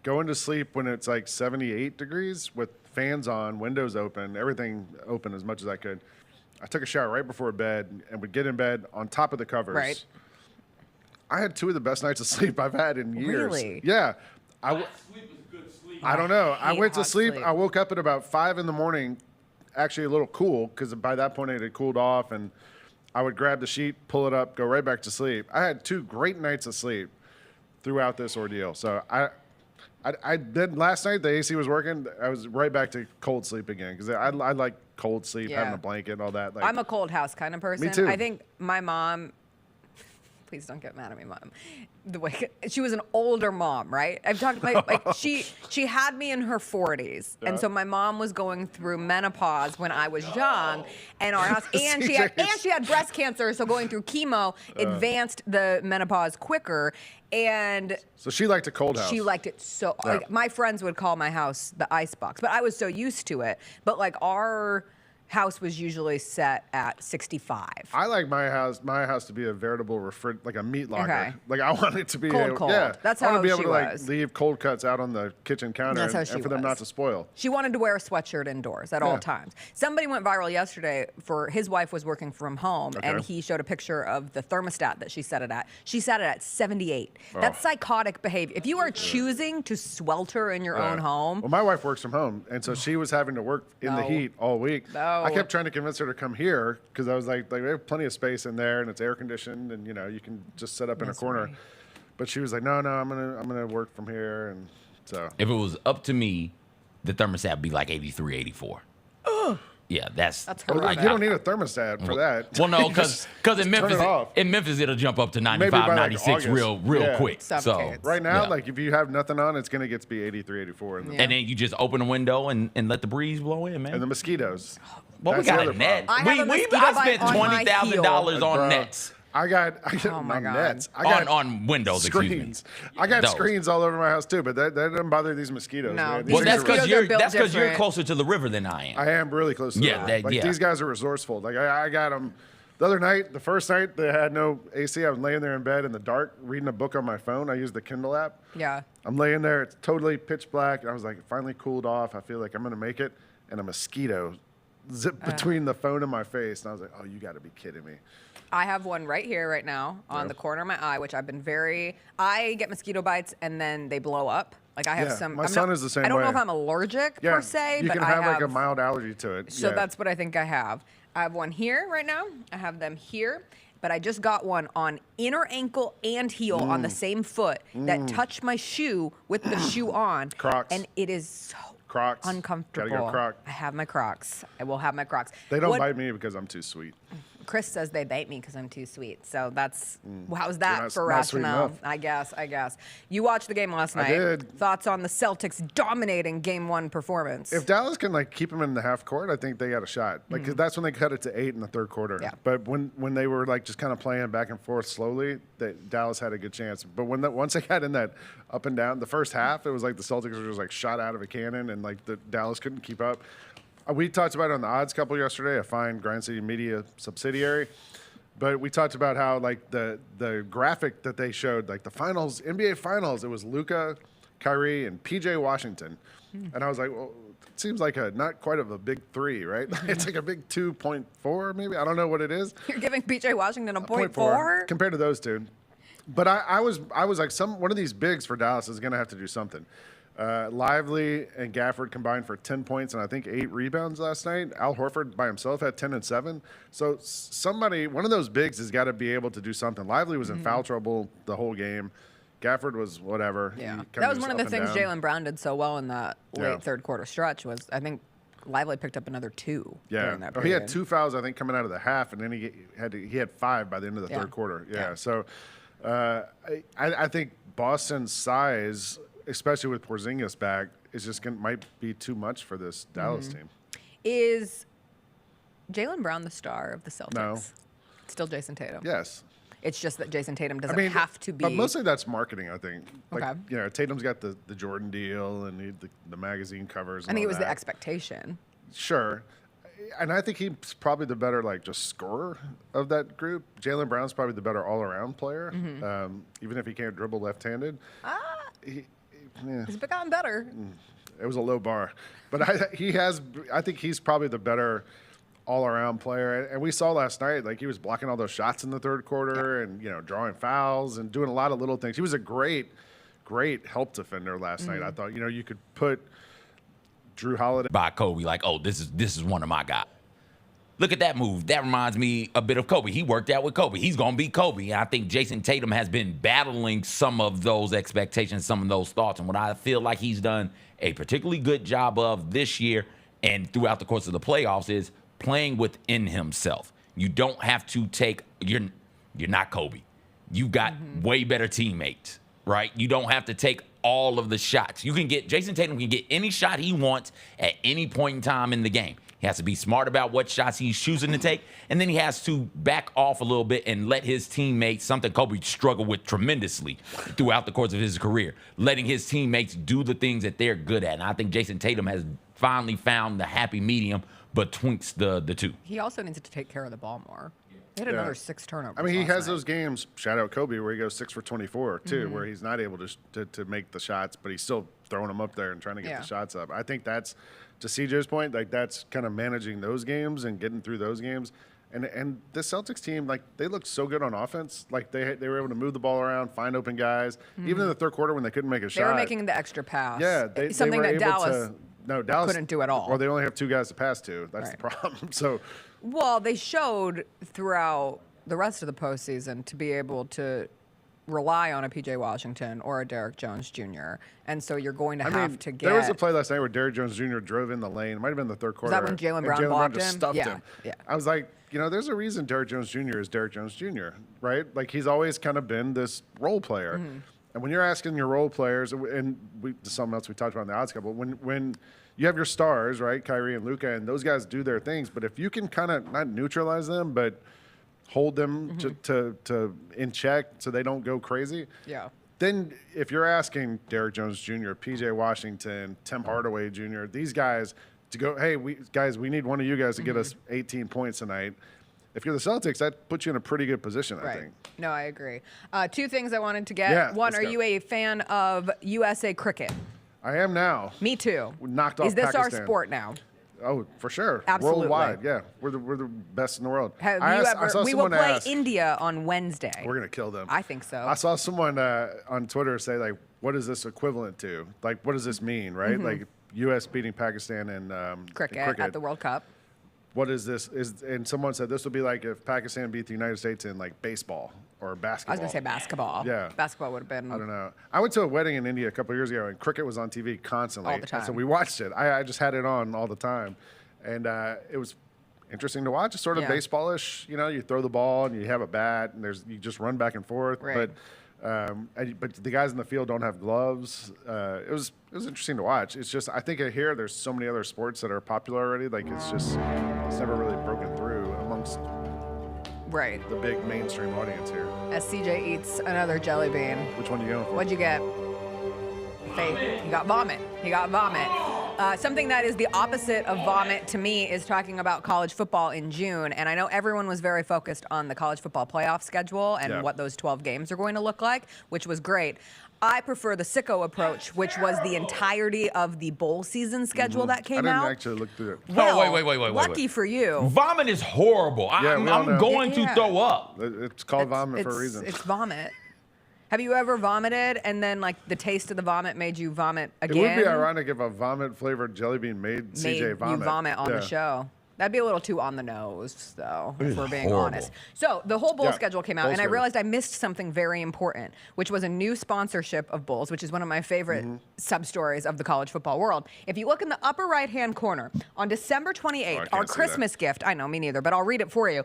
going to sleep when it's like 78 degrees with fans on, windows open, everything open as much as I could. I took a shower right before bed and would get in bed on top of the covers. Right. I had 2 of the best nights of sleep I've had in years. Really? Yeah. Sleep is good sleep. I don't know. I hate went to hot sleep. I woke up at about 5 in the morning, actually a little cool, because by that point it had cooled off, and I would grab the sheet, pull it up, go right back to sleep. I had 2 great nights of sleep throughout this ordeal. So I did last night. The AC was working. I was right back to cold sleep again because I like cold sleep, having a blanket and all that. Like, I'm a cold house kind of person. Me too. I think my mom. Please don't get mad at me, Mom. The way she was an older mom, right? I've talked like she had me in her 40s, and so my mom was going through menopause when I was young, and our house, and she had breast cancer, so going through chemo advanced the menopause quicker, and so she liked a cold house. She liked it so. Like my friends would call my house the ice box, but I was so used to it. But like our house was usually set at 65. I like my house to be a veritable like a meat locker. Okay. Like I want it to be cold. Yeah, That's I how want to be able she to like was. leave cold cuts out on the kitchen counter That's how and she for them was. not to spoil. She wanted to wear a sweatshirt indoors at all times. Somebody went viral yesterday for his wife was working from home, and he showed a picture of the thermostat that she set it at. She set it at 78. That's psychotic behavior. If you are choosing to swelter in your own home. Well, my wife works from home, and so she was having to work in the heat all week. No. I kept trying to convince her to come here because I was like we have plenty of space in there, and it's air conditioned, and you can just set up in a corner. Right. But she was like, no, I'm gonna work from here, and so if it was up to me, the thermostat would be like 83, 84. Yeah, that's like, you don't need a thermostat for that. Well, no, because in Memphis it'll jump up to 95, Maybe by 96 like real quick. So right now, like if you have nothing on, it's gonna get to be 83, 84. And then you just open the window and let the breeze blow in, man. And the mosquitoes. Well, we got a net. I spent $20,000 on nets. I got on nets. I got on windows, screens. I got screens all over my house too, but that doesn't bother these mosquitoes. No, man. Well, that's because you're closer to the river than I am. I am really close to the river. These guys are resourceful. Like I got them. The other night, the first night, they had no AC. I was laying there in bed in the dark, reading a book on my phone. I used the Kindle app. Yeah. I'm laying there. It's totally pitch black. I was like, finally cooled off. I feel like I'm gonna make it, and a mosquito zipped between the phone and my face, and I was like, oh, you got to be kidding me. I have one right here, right now, on the corner of my eye, which I've been I get mosquito bites and then they blow up. Like I have some. My son is the same way. I don't know if I'm allergic per se, you but can I have have like a mild allergy to it. So that's what I think I have. I have one here right now. I have them here. But I just got one on inner ankle and heel on the same foot that touched my shoe with the shoe on. Crocs. And it is so Crocs. uncomfortable. Gotta go Croc. I have my Crocs. I will have my Crocs. They don't bite me because I'm too sweet. Chris says they bite me because I'm too sweet. So that's how's that for not sweet rationale? enough. I guess. You watched the game last night. I did. Thoughts on the Celtics dominating Game 1 performance? If Dallas can like keep them in the half court, I think they got a shot. Like 'cause that's when they cut it to 8 in the third quarter. Yeah. But when they were like just kind of playing back and forth slowly, Dallas had a good chance. But once they got in that up and down, the first half, it was like the Celtics were just like shot out of a cannon, and like the Dallas couldn't keep up. We talked about it on the odds couple yesterday, a fine Grind City Media subsidiary. But we talked about how like the graphic that they showed, like the finals, NBA finals, it was Luka, Kyrie, and PJ Washington. And I was like, well, it seems like not quite of a big 3, right? It's like a big 2.4 maybe. I don't know what it is. You're giving PJ Washington a 0.4? Compared to those two. But I was like, one of these bigs for Dallas is going to have to do something. Lively and Gafford combined for 10 points and I think 8 rebounds last night. Al Horford by himself had 10 and 7. So one of those bigs has got to be able to do something. Lively was in foul trouble the whole game. Gafford was whatever. Yeah, that was one of the things Jaylen Brown did so well in that late third quarter stretch was I think Lively picked up another 2 during that period. He had 2 fouls I think coming out of the half, and then he had 5 by the end of the third quarter. Yeah. So I think Boston's size, especially with Porzingis back, is just might be too much for this Dallas team. Is Jaylen Brown the star of the Celtics? No. Still Jason Tatum? Yes. It's just that Jason Tatum doesn't have to be. But mostly that's marketing, I think. Like, Okay. Tatum's got the Jordan deal and the magazine covers. I think it was the expectation. Sure. And I think he's probably the better, just scorer of that group. Jaylen Brown's probably the better all-around player, even if he can't dribble left-handed. He's gotten better. It was a low bar. But I think he's probably the better all-around player. And we saw last night, he was blocking all those shots in the third quarter and, drawing fouls and doing a lot of little things. He was a great great help defender last night. I thought, you could put Drew Holiday by Kobe, like, oh, this is one of my guys. Look at that move. That reminds me a bit of Kobe. He worked out with Kobe. He's going to be Kobe. And I think Jason Tatum has been battling some of those expectations, some of those thoughts. And what I feel like he's done a particularly good job of this year and throughout the course of the playoffs is playing within himself. You don't have to take – you're not Kobe. You've got way better teammates, right? You don't have to take all of the shots. Jason Tatum can get any shot he wants at any point in time in the game. He has to be smart about what shots he's choosing to take, and then he has to back off a little bit and let his teammates, something Kobe struggled with tremendously throughout the course of his career, letting his teammates do the things that they're good at. And I think Jason Tatum has finally found the happy medium betwixt the two. He also needs to take care of the ball more. He had another 6 turnovers. I mean, he has night. those games, shout out Kobe, where he goes 6 for 24, too, where he's not able to make the shots, but he's still throwing them up there and trying to get the shots up. I think that's, to CJ's point, like that's kind of managing those games and getting through those games. And the Celtics team, like, they looked so good on offense. Like, they were able to move the ball around, find open guys. Even in the third quarter when they couldn't make a shot. They were making the extra pass. Yeah. Something they were that able Dallas couldn't do at all. Well, they only have 2 guys to pass to. That's the problem. So, well, they showed throughout the rest of the postseason to be able to rely on a P.J. Washington or a Derrick Jones Jr. And so you're going to have to get. There was a play last night where Derrick Jones Jr. drove in the lane. It might have been the third quarter. Was that when Jaylen Brown blocked him? Just stuffed him. Yeah. I was like, there's a reason Derrick Jones Jr. is Derrick Jones Jr., right? Like, he's always kind of been this role player. And when you're asking your role players, and something else we talked about in the odds couple, when you have your stars, right, Kyrie and Luka, and those guys do their things, but if you can kind of not neutralize them, but hold them to in check so they don't go crazy. Yeah. Then if you're asking Derrick Jones Jr., P.J. Washington, Tim Hardaway Jr., these guys to go, hey, we need one of you guys to get us 18 points tonight. If you're the Celtics, that puts you in a pretty good position, I think. No, I agree. 2 things I wanted to get. Yeah, One, are you a fan of USA cricket? I am now. Me too. We knocked off Is this Pakistan. our sport now? Oh, for sure. Absolutely. Worldwide, yeah. We're the best in the world. We will play India on Wednesday. We're going to kill them. I think so. I saw someone on Twitter say, like, what is this equivalent to? Like, what does this mean, right? Like, U.S. beating Pakistan in cricket at the World Cup. What is this? And someone said this would be like if Pakistan beat the United States in, like, baseball or basketball. I was going to say basketball. Yeah. Basketball would have been. I don't know. I went to a wedding in India a couple of years ago, and cricket was on TV constantly. All the time. And so we watched it. I just had it on all the time. And it was interesting to watch. It's sort of baseball-ish. You throw the ball and you have a bat, and you just run back and forth. Right. But the guys in the field don't have gloves. It was interesting to watch. It's just I think here there's so many other sports that are popular already. Like it's never really broken through amongst the big mainstream audience here. As CJ eats another jelly bean. Which one are you going for? What'd you get? Faith. He got vomit. Something that is the opposite of vomit to me is talking about college football in June. And I know everyone was very focused on the college football playoff schedule and what those 12 games are going to look like, which was great. I prefer the sicko approach, which was the entirety of the bowl season schedule that came out. I didn't actually look through it. Well, wait. Lucky for you. Vomit is horrible. I'm going to throw up. It's called vomit for a reason. It's vomit. Have you ever vomited and then, like, the taste of the vomit made you vomit again? It would be ironic if a vomit-flavored jelly bean made CJ vomit. You vomit on the show. That'd be a little too on the nose, though, if we're being horrible. honest. So the whole bowl schedule came out, and I schedule. realized I missed something very important, which was a new sponsorship of bowls, which is one of my favorite sub-stories of the college football world. If you look in the upper right-hand corner, on December 28th, our Christmas gift, I know, me neither, but I'll read it for you.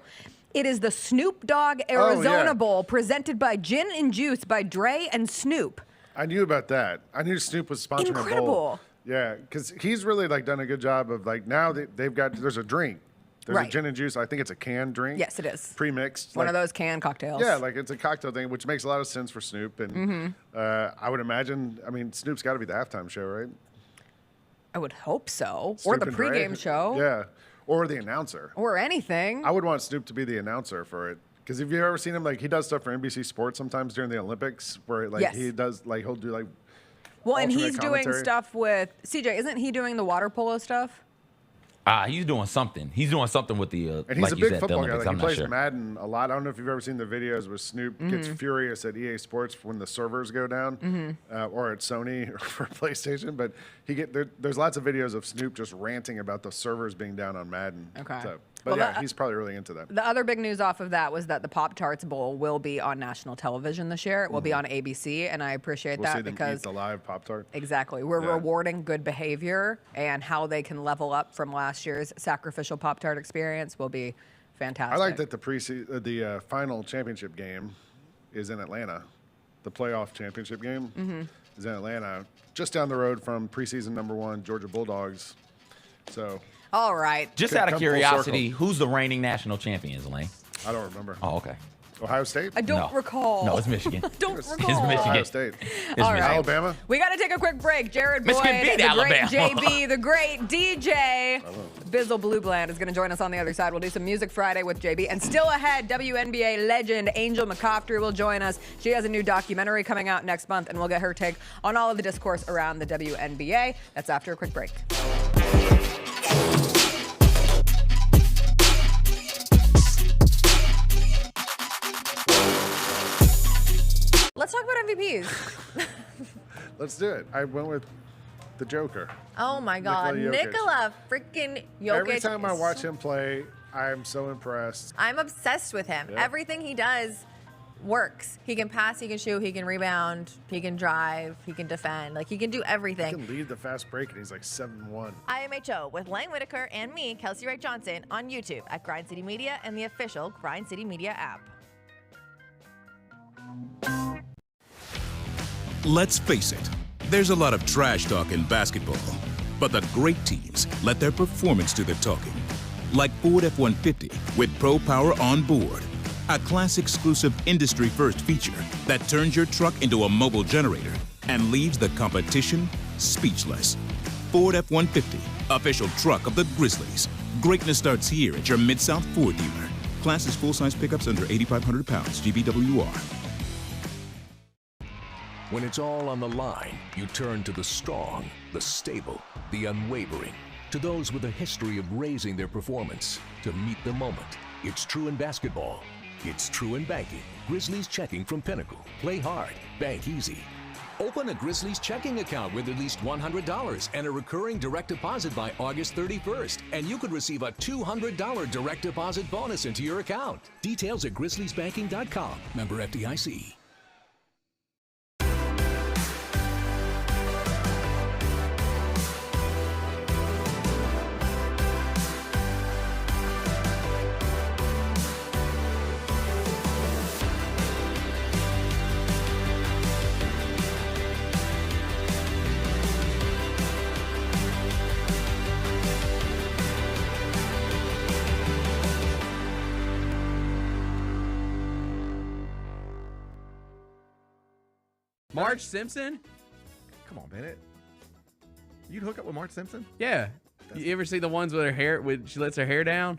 It is the Snoop Dogg Arizona Bowl presented by Gin and Juice by Dre and Snoop. I knew about that. I knew Snoop was sponsoring a bowl. Incredible. Yeah, because he's really done a good job of now there's a drink. There's a gin and juice. I think it's a canned drink. Yes, it is. Pre-mixed. One of those canned cocktails. Yeah, it's a cocktail thing, which makes a lot of sense for Snoop. And I would imagine, Snoop's got to be the halftime show, right? I would hope so. Snoop or the and Dre. pregame show. Yeah. Or the announcer. Or anything. I would want Snoop to be the announcer for it. Because if you've ever seen him, he does stuff for NBC Sports sometimes during the Olympics where, he does, he'll do, well, and he's alternate commentary. doing stuff with, CJ, isn't he doing the water polo stuff? He's doing something. He's doing something with the and he's like a you big said, football the guy. Olympics. Like, I'm he not plays sure. Madden a lot. I don't know if you've ever seen the videos where Snoop gets furious at EA Sports when the servers go down, or at Sony or for PlayStation. But there's lots of videos of Snoop just ranting about the servers being down on Madden. Okay. So, but Well, he's probably really into that. The other big news off of that was that the Pop-Tarts Bowl will be on national television this year. It will be on ABC, and I appreciate We'll see that them because eat the live Pop-Tart. exactly, we're rewarding good behavior, and how they can level up from last year's sacrificial Pop-Tart experience will be fantastic. I like that the final championship game is in Atlanta. The playoff championship game is in Atlanta, just down the road from preseason #1 Georgia Bulldogs. So. All right. Just out of curiosity, who's the reigning national champions, Lane? I don't remember. Oh, okay. Ohio State? I don't recall. No, it's Michigan. Don't It's recall. Michigan. Ohio State. All right. Alabama? We got to take a quick break. Jared Boyd, Michigan beat the Alabama. great JB, the great DJ, Bizzle Bluebland is going to join us on the other side. We'll do some Music Friday with JB. And still ahead, WNBA legend Angel McCoughtry will join us. She has a new documentary coming out next month, and we'll get her take on all of the discourse around the WNBA. That's after a quick break. Let's talk about MVPs. Let's do it. I went with the Joker. Oh my God, Nikola Jokic. Nikola freaking Jokic. Every time I watch him play, I'm so impressed. I'm obsessed with him. Yeah. Everything he does works. He can pass, he can shoot, he can rebound, he can drive, he can defend. Like, he can do He everything. can lead the fast break, and he's like 7-1. IMHO with Lang Whitaker and me, Kelsey Wright Johnson, on YouTube at Grind City Media and the official Grind City Media app. Let's face it, there's a lot of trash talk in basketball, but the great teams let their performance do the talking. Like Ford F-150 with Pro Power on board, a class-exclusive industry-first feature that turns your truck into a mobile generator and leaves the competition speechless. Ford F-150, official truck of the Grizzlies. Greatness starts here at your Mid-South Ford dealer. Class is full-size pickups under 8,500 pounds, GBWR. When it's all on the line, you turn to the strong, the stable, the unwavering. To those with a history of raising their performance, to meet the moment. It's true in basketball. It's true in banking. Grizzlies Checking from Pinnacle. Play hard, bank easy. Open a Grizzlies checking account with at least $100 and a recurring direct deposit by August 31st. And you could receive a $200 direct deposit bonus into your account. Details at grizzliesbanking.com. Member FDIC. Marge Simpson? Come on, Bennett. You'd hook up with Marge Simpson? Yeah. You ever see the ones with her hair, she lets her hair down?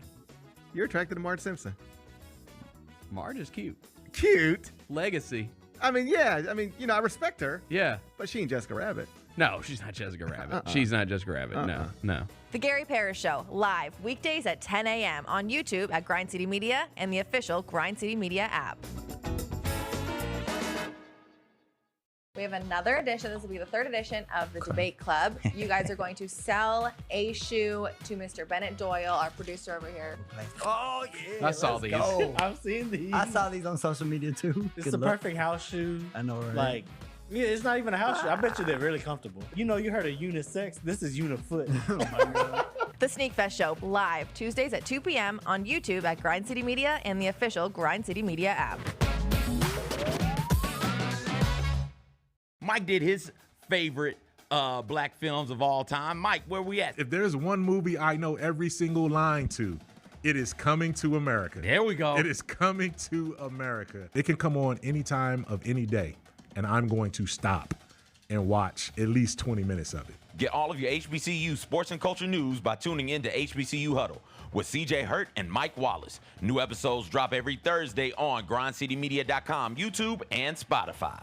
You're attracted to Marge Simpson. Marge is cute. Cute? Legacy. I mean, yeah. I mean, I respect her. Yeah. But she ain't Jessica Rabbit. No, she's not Jessica Rabbit. She's not Jessica Rabbit. No. The Gary Parrish Show, live weekdays at 10 a.m. on YouTube at Grind City Media and the official Grind City Media app. We have another edition. This will be the third edition of the Debate Club. You guys are going to sell a shoe to Mr. Bennett Doyle, our producer over here. Oh, yeah. I saw these. I've seen these. I saw these on social media too. It's Good the luck. perfect house shoe. I know, right? Like, yeah, it's not even a house shoe. I bet you they're really comfortable. You heard of unisex. This is unifoot. Oh my God. The Sneak Fest Show, live Tuesdays at 2 p.m. on YouTube at Grind City Media and the official Grind City Media app. Mike did his favorite black films of all time. Mike, where we at? If there's one movie I know every single line to, it is Coming to America. There we go. It is Coming to America. It can come on any time of any day, and I'm going to stop and watch at least 20 minutes of it. Get all of your HBCU sports and culture news by tuning in to HBCU Huddle with CJ Hurt and Mike Wallace. New episodes drop every Thursday on grindcitymedia.com, YouTube, and Spotify.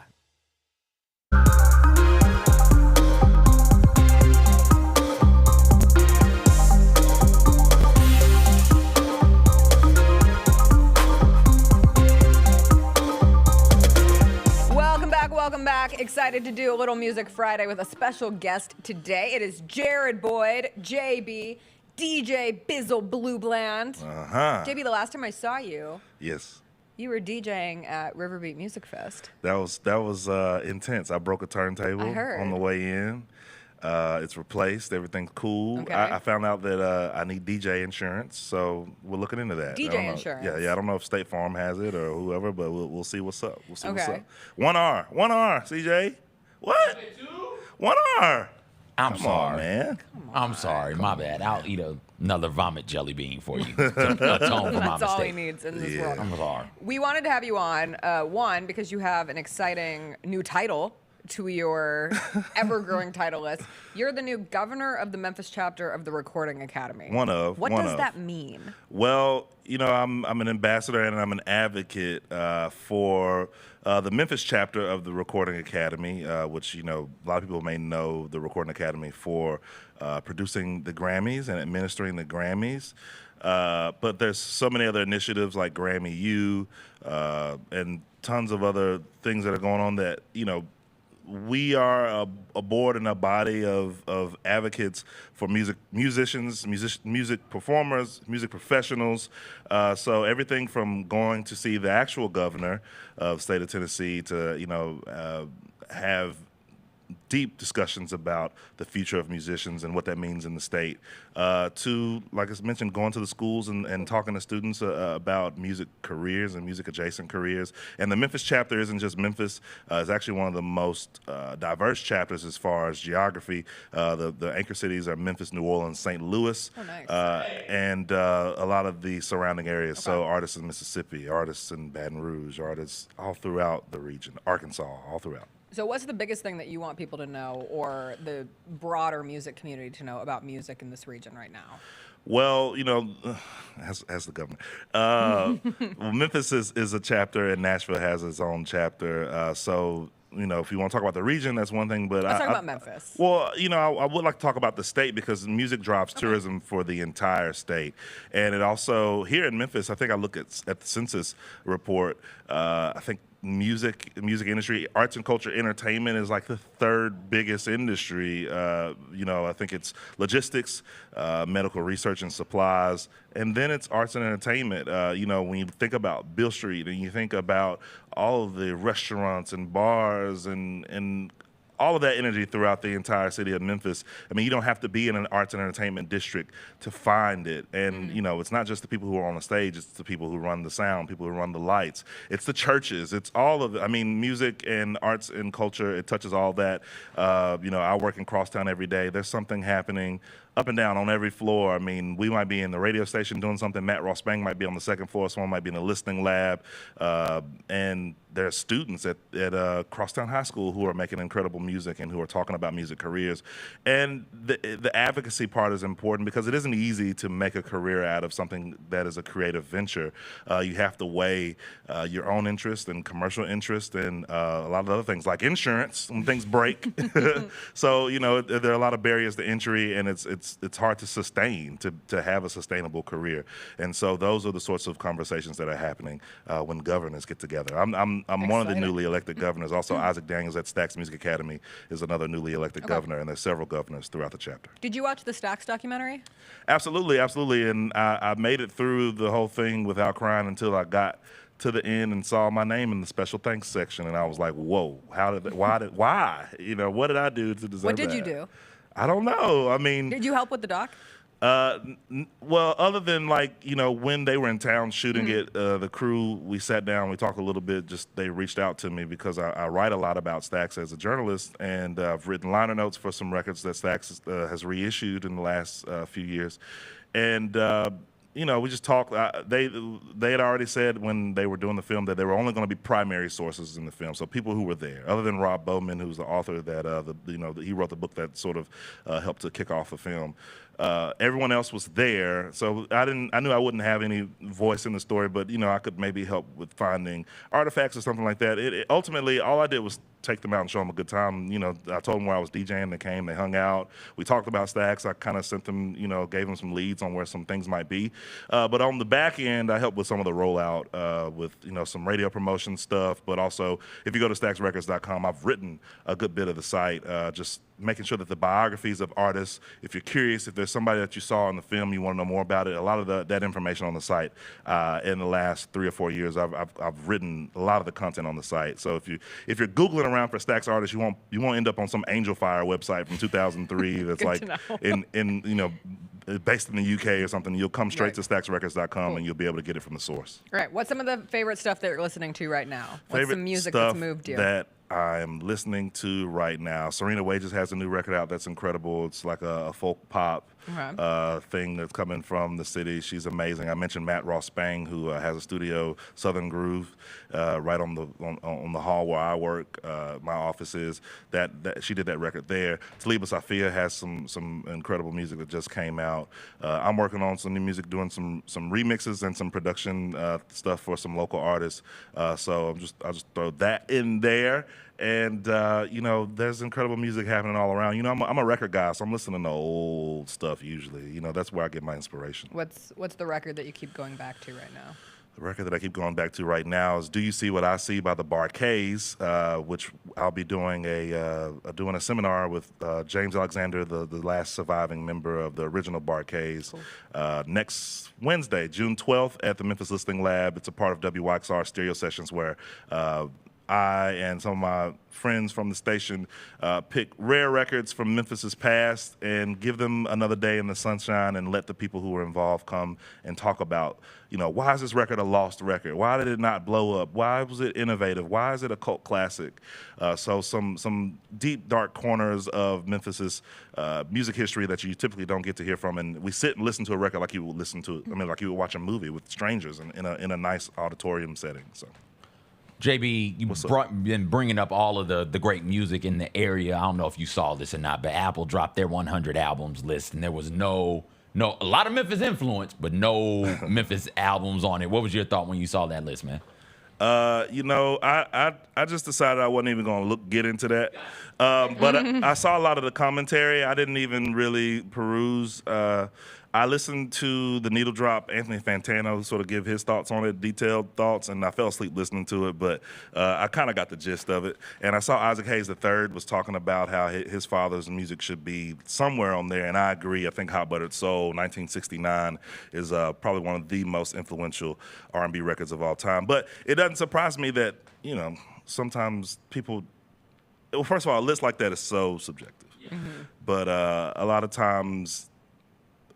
excited to do a little Music Friday with a special guest today. It is Jared Boyd, JB, DJ Bizzle Bluebland. JB, the last time I saw you, Yes. you were DJing at Riverbeat Music Fest. That was intense. I broke a turntable I heard. on the way in. It's replaced. Everything's cool. Okay. I found out that I need DJ insurance, so we're looking into that. DJ I don't know. insurance? Yeah. I don't know if State Farm has it or whoever, but we'll see what's up. We'll see what's Okay. up. 1R, CJ. What? 1R. I'm Come sorry, on, man. I'm sorry. My bad. I'll eat another vomit jelly bean for you. To atone for my That's all he mistake. needs in this world. I'm sorry. We wanted to have you on, one, because you have an exciting new title to your ever-growing title list. You're the new governor of the Memphis chapter of the Recording Academy. One of. What does that mean? Well, I'm an ambassador and I'm an advocate for the Memphis chapter of the Recording Academy, which, a lot of people may know the Recording Academy for producing the Grammys and administering the Grammys. But there's so many other initiatives like Grammy U and tons of other things that are going on that, we are a board and a body of advocates for musicians, music performers, music professionals. So everything from going to see the actual governor of the state of Tennessee to, have deep discussions about the future of musicians and what that means in the state, to, like I mentioned, going to the schools and talking to students about music careers and music adjacent careers. And the Memphis chapter isn't just Memphis. It's actually one of the most diverse chapters as far as geography. The anchor cities are Memphis, New Orleans, St. Louis, and a lot of the surrounding areas. So artists in Mississippi, artists in Baton Rouge, artists all throughout the region, Arkansas, all throughout. So what's the biggest thing that you want people to know, or the broader music community to know about music in this region right now? Well, as the governor, well, Memphis is a chapter, and Nashville has its own chapter. So, if you want to talk about the region, that's one thing. But Let's talk about Memphis. Well, I would like to talk about the state because music drives tourism for the entire state, and it also here in Memphis. I think I look at the census report. I think music industry, arts and culture, entertainment is like the third biggest industry. I think it's logistics, medical research and supplies, and then it's arts and entertainment. When you think about Beale Street and you think about all of the restaurants and bars and all of that energy throughout the entire city of Memphis. I mean, you don't have to be in an arts and entertainment district to find it. And, it's not just the people who are on the stage, it's the people who run the sound, people who run the lights. It's the churches, it's all of it. I mean, music and arts and culture, it touches all that. I work in Crosstown every day. There's something happening up and down on every floor. I mean, we might be in the radio station doing something. Matt Ross Bang might be on the second floor. Someone might be in the listening lab. And there are students at Crosstown High School who are making incredible music and who are talking about music careers. And the advocacy part is important because it isn't easy to make a career out of something that is a creative venture. You have to weigh your own interest and commercial interest and a lot of other things like insurance when things break. So, there are a lot of barriers to entry, and it's hard to sustain, to have a sustainable career. And so those are the sorts of conversations that are happening when governors get together. I'm one of the newly elected governors. Also, Isaac Daniels at Stax Music Academy is another newly elected governor, and there's several governors throughout the chapter. Did you watch the Stax documentary? Absolutely. And I made it through the whole thing without crying until I got to the end and saw my name in the special thanks section, and I was like, whoa, why? What did I do to deserve that? What did you do? I don't know. I mean, did you help with the doc? Well, other than when they were in town shooting it, the crew, we sat down, we talked a little bit. They reached out to me because I write a lot about Stax as a journalist, and I've written liner notes for some records that Stax has reissued in the last few years, and we just talked. They had already said when they were doing the film that they were only going to be primary sources in the film, so people who were there, other than Rob Bowman, who's the author that he wrote the book that sort of helped to kick off the film. Everyone else was there, so I knew I wouldn't have any voice in the story, but I could maybe help with finding artifacts or something like that. Ultimately, all I did was take them out and show them a good time. I told them where I was DJing. They came, they hung out. We talked about Stax. I kind of sent them, gave them some leads on where some things might be. But on the back end, I help with some of the rollout with some radio promotion stuff. But also, if you go to stacksrecords.com, I've written a good bit of the site, just making sure that the biographies of artists, if you're curious, if there's somebody that you saw in the film, you want to know more about it, a lot of that information on the site. In the last 3 or 4 years, I've written a lot of the content on the site. So if you're Googling around for Stacks artists, you won't end up on some Angel Fire website from 2003 that's like based in the UK or something. You'll come straight to stacksrecords.com and you'll be able to get it from the source. All right. What's some of the favorite stuff that you're listening to right now? What's some music stuff that's moved you? That I'm listening to right now. Serena Wages has a new record out that's incredible. It's like a folk pop thing that's coming from the city. She's amazing. I mentioned Matt Ross Spang, who has a studio, Southern Groove, right on the hall where I work. My office is. That she did that record there. Taliba Safia has some incredible music that just came out. I'm working on some new music, doing some remixes and some production stuff for some local artists. So I'll just throw that in there. And there's incredible music happening all around. I'm a record guy, so I'm listening to old stuff usually. That's where I get my inspiration. What's the record that you keep going back to right now? The record that I keep going back to right now is "Do You See What I See" by the Barkays, which I'll be doing a seminar with James Alexander, the last surviving member of the original Barkays, next Wednesday, June 12th, at the Memphis Listening Lab. It's a part of WYXR Stereo Sessions where I and some of my friends from the station pick rare records from Memphis's past and give them another day in the sunshine and let the people who were involved come and talk about, why is this record a lost record? Why did it not blow up? Why was it innovative? Why is it a cult classic? So some deep, dark corners of Memphis's music history that you typically don't get to hear from. And we sit and listen to a record like you would like you would watch a movie with strangers in a nice auditorium setting. So. JB, you've been bringing up all of the great music in the area. I don't know if you saw this or not, but Apple dropped their 100 albums list, and there was a lot of Memphis influence, but no Memphis albums on it. What was your thought when you saw that list, man? I just decided I wasn't even going to get into that. But I saw a lot of the commentary. I didn't even really peruse. I listened to the Needle Drop, Anthony Fantano, sort of give his thoughts on it, detailed thoughts, and I fell asleep listening to it, but I kind of got the gist of it. And I saw Isaac Hayes III was talking about how his father's music should be somewhere on there, and I agree. I think Hot Buttered Soul, 1969, is probably one of the most influential R&B records of all time. But it doesn't surprise me that, sometimes people, well, first of all, a list like that is so subjective. Mm-hmm. But a lot of times,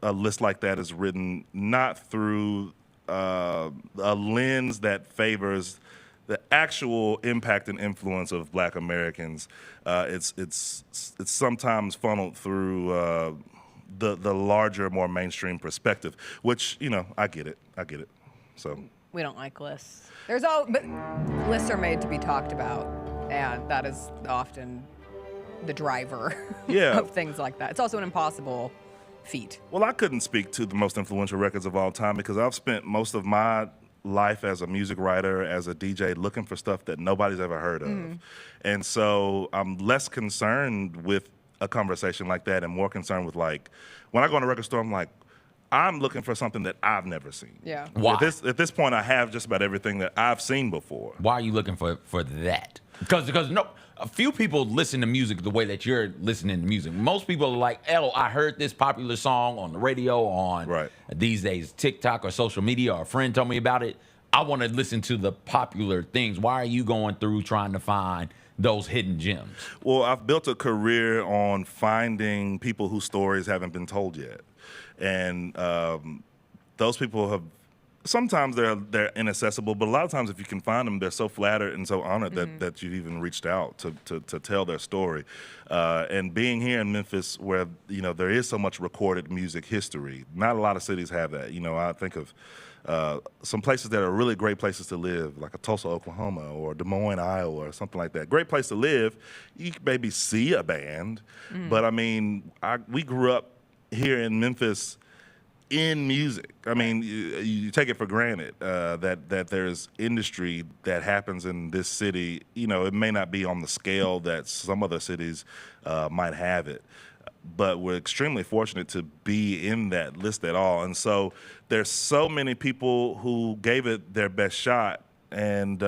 a list like that is written not through a lens that favors the actual impact and influence of Black Americans. It's sometimes funneled through the larger, more mainstream perspective, which I get it. So we don't like lists. But lists are made to be talked about, and that is often the driver of things like that. It's also an impossible feat. Well, I couldn't speak to the most influential records of all time because I've spent most of my life as a music writer, as a DJ, looking for stuff that nobody's ever heard of. And so I'm less concerned with a conversation like that and more concerned with, like, when I go in a record store, I'm like, I'm looking for something that I've never seen. Yeah. Why? At this point, I have just about everything that I've seen before. Why are you looking for that? Because a few people listen to music the way that you're listening to music. Most people are like, I heard this popular song on the radio, on these days TikTok or social media, or a friend told me about it. I want to listen to the popular things. Why are you going through trying to find those hidden gems? Well, I've built a career on finding people whose stories haven't been told yet. And those people have, sometimes they're inaccessible, but a lot of times if you can find them, they're so flattered and so honored that you've even reached out to tell their story. And being here in Memphis, where there is so much recorded music history, not a lot of cities have that. I think of some places that are really great places to live, like a Tulsa, Oklahoma, or Des Moines, Iowa, or something like that. Great place to live. You can maybe see a band, but I mean, we grew up here in Memphis in music. I mean, you take it for granted that there's industry that happens in this city. It may not be on the scale that some other cities might have it. but we're extremely fortunate to be in that list at all. And so there's so many people who gave it their best shot, and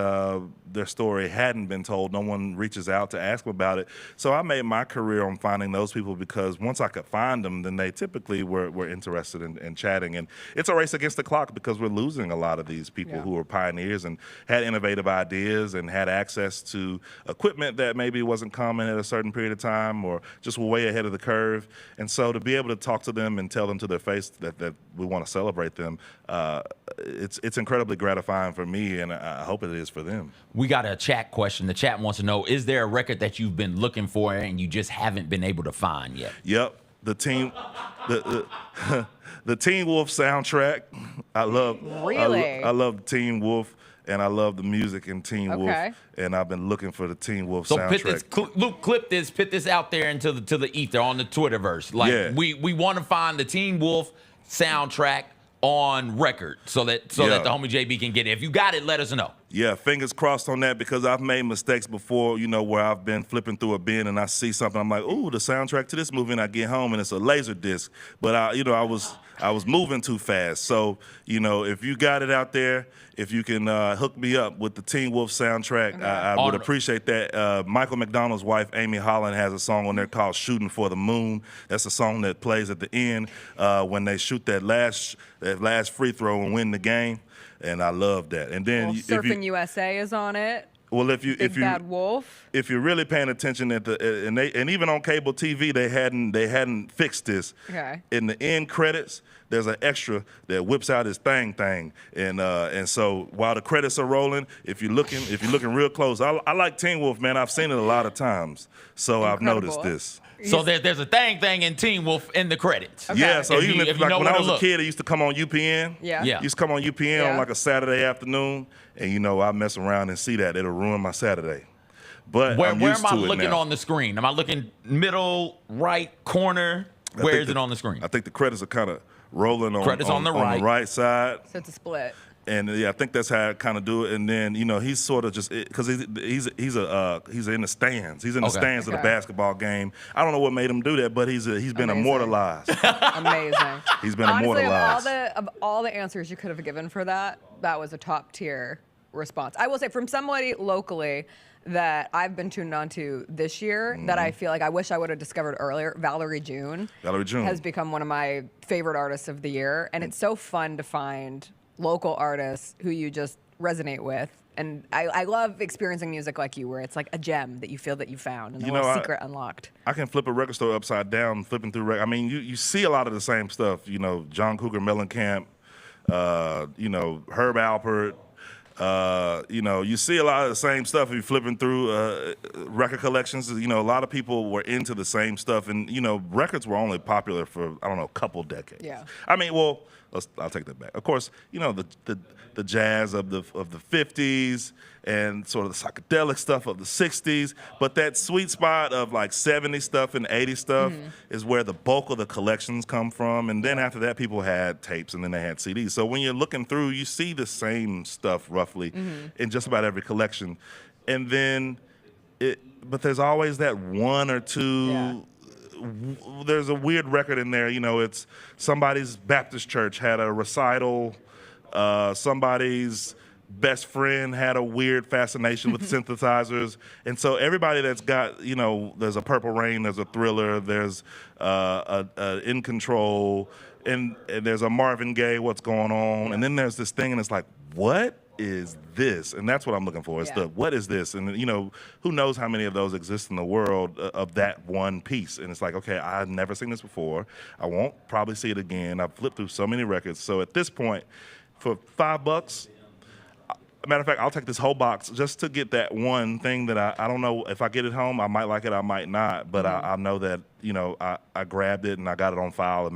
their story hadn't been told. No one reaches out to ask them about it. So I made my career on finding those people, because once I could find them, then they typically were interested in chatting. And it's a race against the clock, because we're losing a lot of these people who were pioneers and had innovative ideas and had access to equipment that maybe wasn't common at a certain period of time, or just were way ahead of the curve. And so to be able to talk to them and tell them to their face that we want to celebrate them, it's incredibly gratifying for me, and I hope it is for them. We got a chat question. The chat wants to know, is there a record that you've been looking for and you just haven't been able to find yet? Yep. The Teen Wolf soundtrack. I love Really? I love Teen Wolf, and I love the music in Teen Wolf, Okay. and I've been looking for the Teen Wolf So soundtrack. Luke, put this out there into the ether on the Twitterverse. Like, Yeah. we want to find the Teen Wolf soundtrack on record so that the homie JB can get it. If you got it, let us know. Yeah, fingers crossed on that, because I've made mistakes before, where I've been flipping through a bin and I see something, I'm like, ooh, the soundtrack to this movie, and I get home and it's a laser disc. But I was moving too fast. So, if you got it out there, if you can hook me up with the Teen Wolf soundtrack, I would appreciate that. Michael McDonald's wife, Amy Holland, has a song on there called Shooting for the Moon. That's a song that plays at the end when they shoot that last free throw and win the game. And I love that. And then Surfing USA is on it. Well, Big Bad Wolf. if you're really paying attention and even on cable TV, they hadn't fixed this. Okay. In the end credits, there's an extra that whips out his thing, and so while the credits are rolling, if you're looking real close, I like Teen Wolf, man. I've seen it a lot of times, so I've noticed this. So there's a thing in Teen Wolf in the credits. Okay. Yeah, so even if when I was a look. kid, it used to come on UPN. Yeah. Used to come on UPN on like a Saturday afternoon, and I mess around and see that. It'll ruin my Saturday. But Where I'm am used I to it looking now. on the screen? Am I looking middle, right, corner? Where is it on the screen? I think the credits are kind of rolling on the right side. So it's a split. And yeah, I think that's how I kind of do it. And then he's sort of just because he's in the stands. He's in the stands of the basketball game. I don't know what made him do that, but he's been immortalized. Amazing. He's been Honestly, immortalized. of all the answers you could have given for that was a top tier response. I will say, from somebody locally that I've been tuned on to this year, that I feel like I wish I would have discovered earlier, Valerie June. Valerie June has become one of my favorite artists of the year, and it's so fun to find local artists who you just resonate with. And I love experiencing music like you, where it's like a gem that you feel that you found and a little secret unlocked. I can flip a record store upside down, flipping through records. I mean, you see a lot of the same stuff. John Cougar Mellencamp, Herb Alpert. You see a lot of the same stuff if you're flipping through record collections. A lot of people were into the same stuff, and records were only popular for a couple decades. Yeah. I mean, well, I'll take that back. Of course, the jazz of the 50s and sort of the psychedelic stuff of the 60s, but that sweet spot of like 70s stuff and 80s stuff is where the bulk of the collections come from. And then after that, people had tapes and then they had CDs. So when you're looking through, you see the same stuff roughly in just about every collection. And then but there's always that one or two. There's a weird record in there. It's somebody's Baptist church had a recital. Somebody's best friend had a weird fascination with synthesizers. And so everybody that's got, there's a Purple Rain, there's a Thriller, there's In Control, and there's a Marvin Gaye, What's Going On? And then there's this thing, and it's like, what is this? And that's what I'm looking for. It's what is this? And who knows how many of those exist in the world of that one piece? And it's like, okay, I've never seen this before. I won't probably see it again. I've flipped through so many records. So at this point, for $5, matter of fact, I'll take this whole box just to get that one thing that I don't know if I get it home, I might like it, I might not, but I know that I grabbed it and I got it on file, and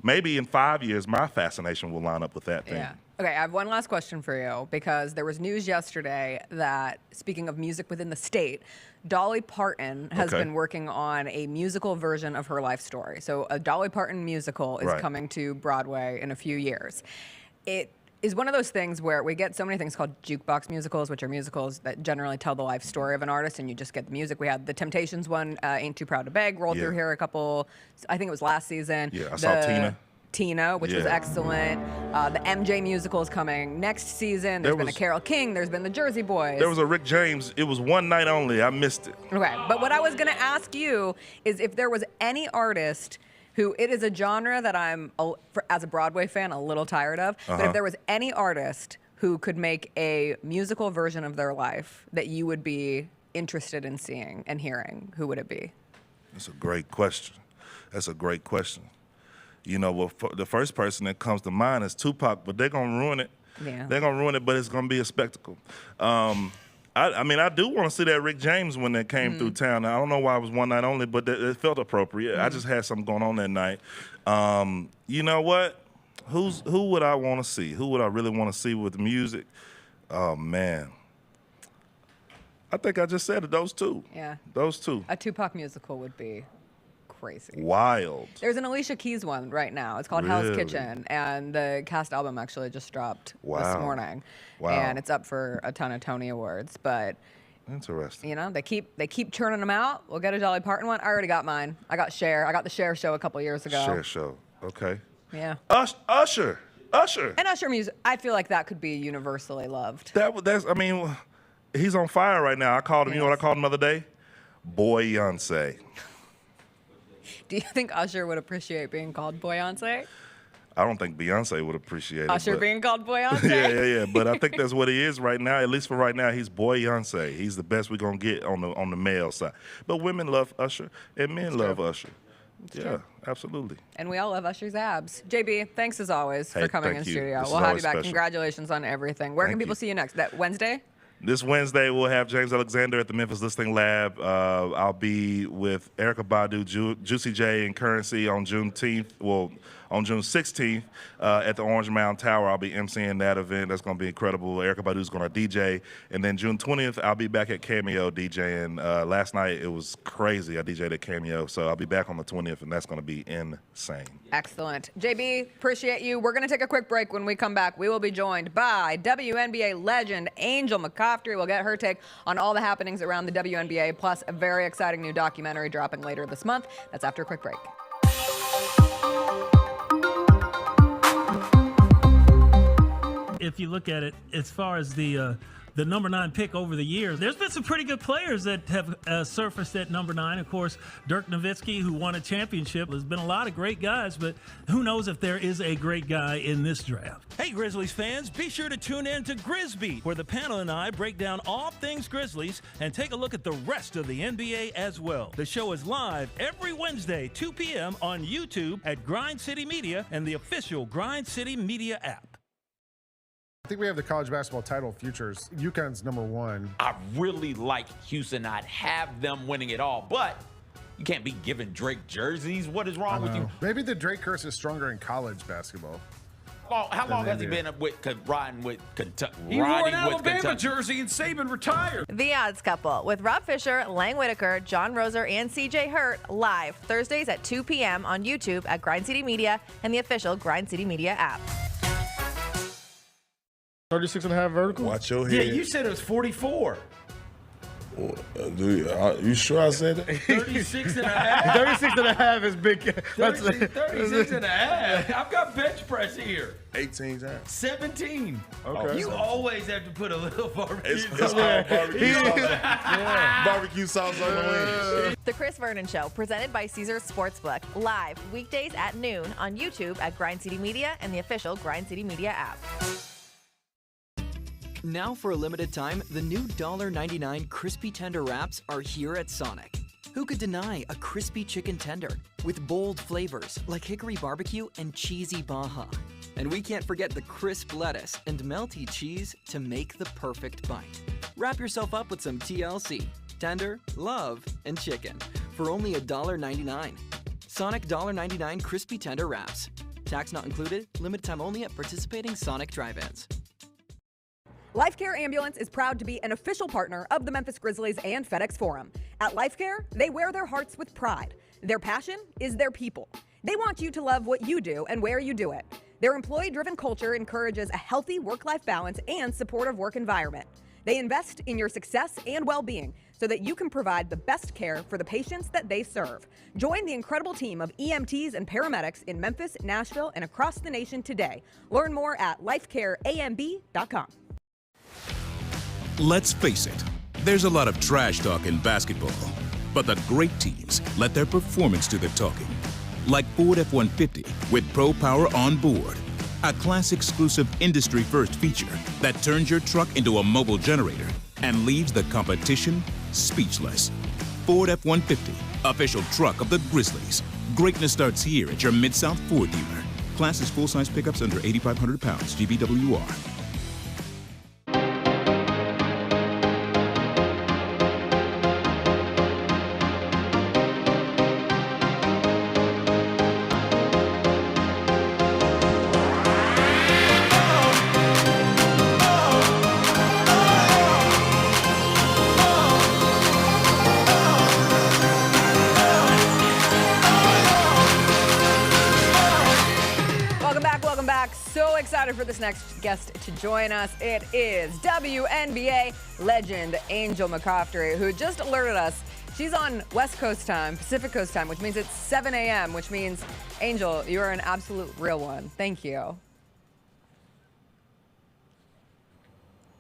maybe in 5 years my fascination will line up with that thing. Yeah. Okay, I have one last question for you, because there was news yesterday that, speaking of music within the state, Dolly Parton has been working on a musical version of her life story. So a Dolly Parton musical is coming to Broadway in a few years. is one of those things where we get so many things called jukebox musicals, which are musicals that generally tell the life story of an artist, and you just get the music. We had the Temptations one, Ain't Too Proud to Beg, rolled through here I think it was last season. Yeah, I saw Tina, which was excellent. The MJ musical is coming next season. There's been a Carole King. There's been the Jersey Boys. There was a Rick James. It was one night only. I missed it. Okay, but what I was going to ask you is if there was any artist who, it is a genre that I'm, as a Broadway fan, a little tired of, but if there was any artist who could make a musical version of their life that you would be interested in seeing and hearing, who would it be? That's a great question. You know, well, the first person that comes to mind is Tupac, but they're going to ruin it. Yeah. They're going to ruin it, but it's going to be a spectacle. I mean, I do want to see that Rick James when that came through town. I don't know why it was one night only, but it felt appropriate. I just had something going on that night. You know what? Who would I want to see? Who would I really want to see with music? Oh, man. I think I just said it, those two. Yeah. Those two. A Tupac musical would be crazy. Wild. There's an Alicia Keys one right now. It's called Hell's Really? Kitchen, and the cast album actually just dropped this Wow. morning. Wow. And it's up for a ton of Tony Awards, but interesting. you know, they keep churning them out. We'll get a Dolly Parton one. I already got mine. I got Cher. I got the Cher show a couple years ago. Cher show. Okay. Yeah. Usher. And Usher music, I feel like that could be universally loved. That's. I mean, he's on fire right now. I called him. You know what I called him the other day? Boy Beyonce. Do you think Usher would appreciate being called Beyonce? I don't think Beyonce would appreciate it. Usher but- being called Beyonce? yeah. But I think that's what he is right now. At least for right now, he's Boy Beyonce. He's the best we're gonna get on the male side. But women love Usher and men love Usher. Yeah, absolutely. And we all love Usher's abs. JB, thanks as always Hey, for coming thank in you. studio. This We'll is have you always back. special. Congratulations on everything. Where can Thank people you. see you next? That Wednesday? This Wednesday, we'll have James Alexander at the Memphis Listening Lab. I'll be with Erykah Badu, Juicy J, and Currency on June 16th at the Orange Mound Tower. I'll be emceeing that event. That's going to be incredible. Erykah Badu's going to DJ. And then June 20th, I'll be back at Cameo DJing. Last night, it was crazy. I DJ'd at Cameo. So I'll be back on the 20th, and that's going to be insane. Excellent. JB, appreciate you. We're going to take a quick break. When we come back, we will be joined by WNBA legend Angel McCoughtry. We'll get her take on all the happenings around the WNBA, plus a very exciting new documentary dropping later this month. That's after a quick break. If you look at it, as far as the number 9 pick over the years, there's been some pretty good players that have surfaced at number 9. Of course, Dirk Nowitzki, who won a championship. There's been a lot of great guys, but who knows if there is a great guy in this draft. Hey, Grizzlies fans, be sure to tune in to Grizzbeat, where the panel and I break down all things Grizzlies and take a look at the rest of the NBA as well. The show is live every Wednesday, 2 p.m. on YouTube at Grind City Media and the official Grind City Media app. I think we have the college basketball title futures. UConn's number 1. I really like Houston. I'd have them winning it all, but you can't be giving Drake jerseys. What is wrong with you? Maybe the Drake curse is stronger in college basketball. How long has he been riding with Kentucky? He wore an Alabama jersey and Saban retired. The Odds Couple with Rob Fisher, Lang Whitaker, John Roser, and CJ Hurt live Thursdays at 2 p.m. on YouTube at Grind City Media and the official Grind City Media app. 36.5 vertical? Watch your Yeah, head. you said it was 44. You sure I said it? 36 and a half. 36.5 is big. 36 and a half. I've got bench press here. 18 times. 17. Okay. You always have to put a little barbecue It's sauce. called barbecue sauce. Barbecue sauce on the wings. The Chris Vernon Show, presented by Caesars Sportsbook, live weekdays at noon on YouTube at Grind City Media and the official Grind City Media app. Now for a limited time, the new $1.99 crispy tender wraps are here at Sonic. Who could deny a crispy chicken tender with bold flavors like hickory barbecue and cheesy Baja? And we can't forget the crisp lettuce and melty cheese to make the perfect bite. Wrap yourself up with some TLC, tender, love, and chicken for only $1.99. Sonic $1.99 crispy tender wraps. Tax not included, limited time only at participating Sonic drive-ins. LifeCare Ambulance is proud to be an official partner of the Memphis Grizzlies and FedEx Forum. At LifeCare, they wear their hearts with pride. Their passion is their people. They want you to love what you do and where you do it. Their employee-driven culture encourages a healthy work-life balance and supportive work environment. They invest in your success and well-being so that you can provide the best care for the patients that they serve. Join the incredible team of EMTs and paramedics in Memphis, Nashville, and across the nation today. Learn more at lifecareamb.com. Let's face it, there's a lot of trash talk in basketball, but the great teams let their performance do the talking. Like Ford F-150 with Pro Power on board, a class-exclusive industry-first feature that turns your truck into a mobile generator and leaves the competition speechless. Ford F-150, official truck of the Grizzlies. Greatness starts here at your Mid-South Ford dealer. Class is full-size pickups under 8,500 pounds, GVWR. So excited for this next guest to join us. It is WNBA legend Angel McCoughtry, who just alerted us she's on West Coast time, Pacific Coast time, which means it's 7 a.m., which means, Angel, you are an absolute real one. Thank you.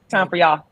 Time for y'all.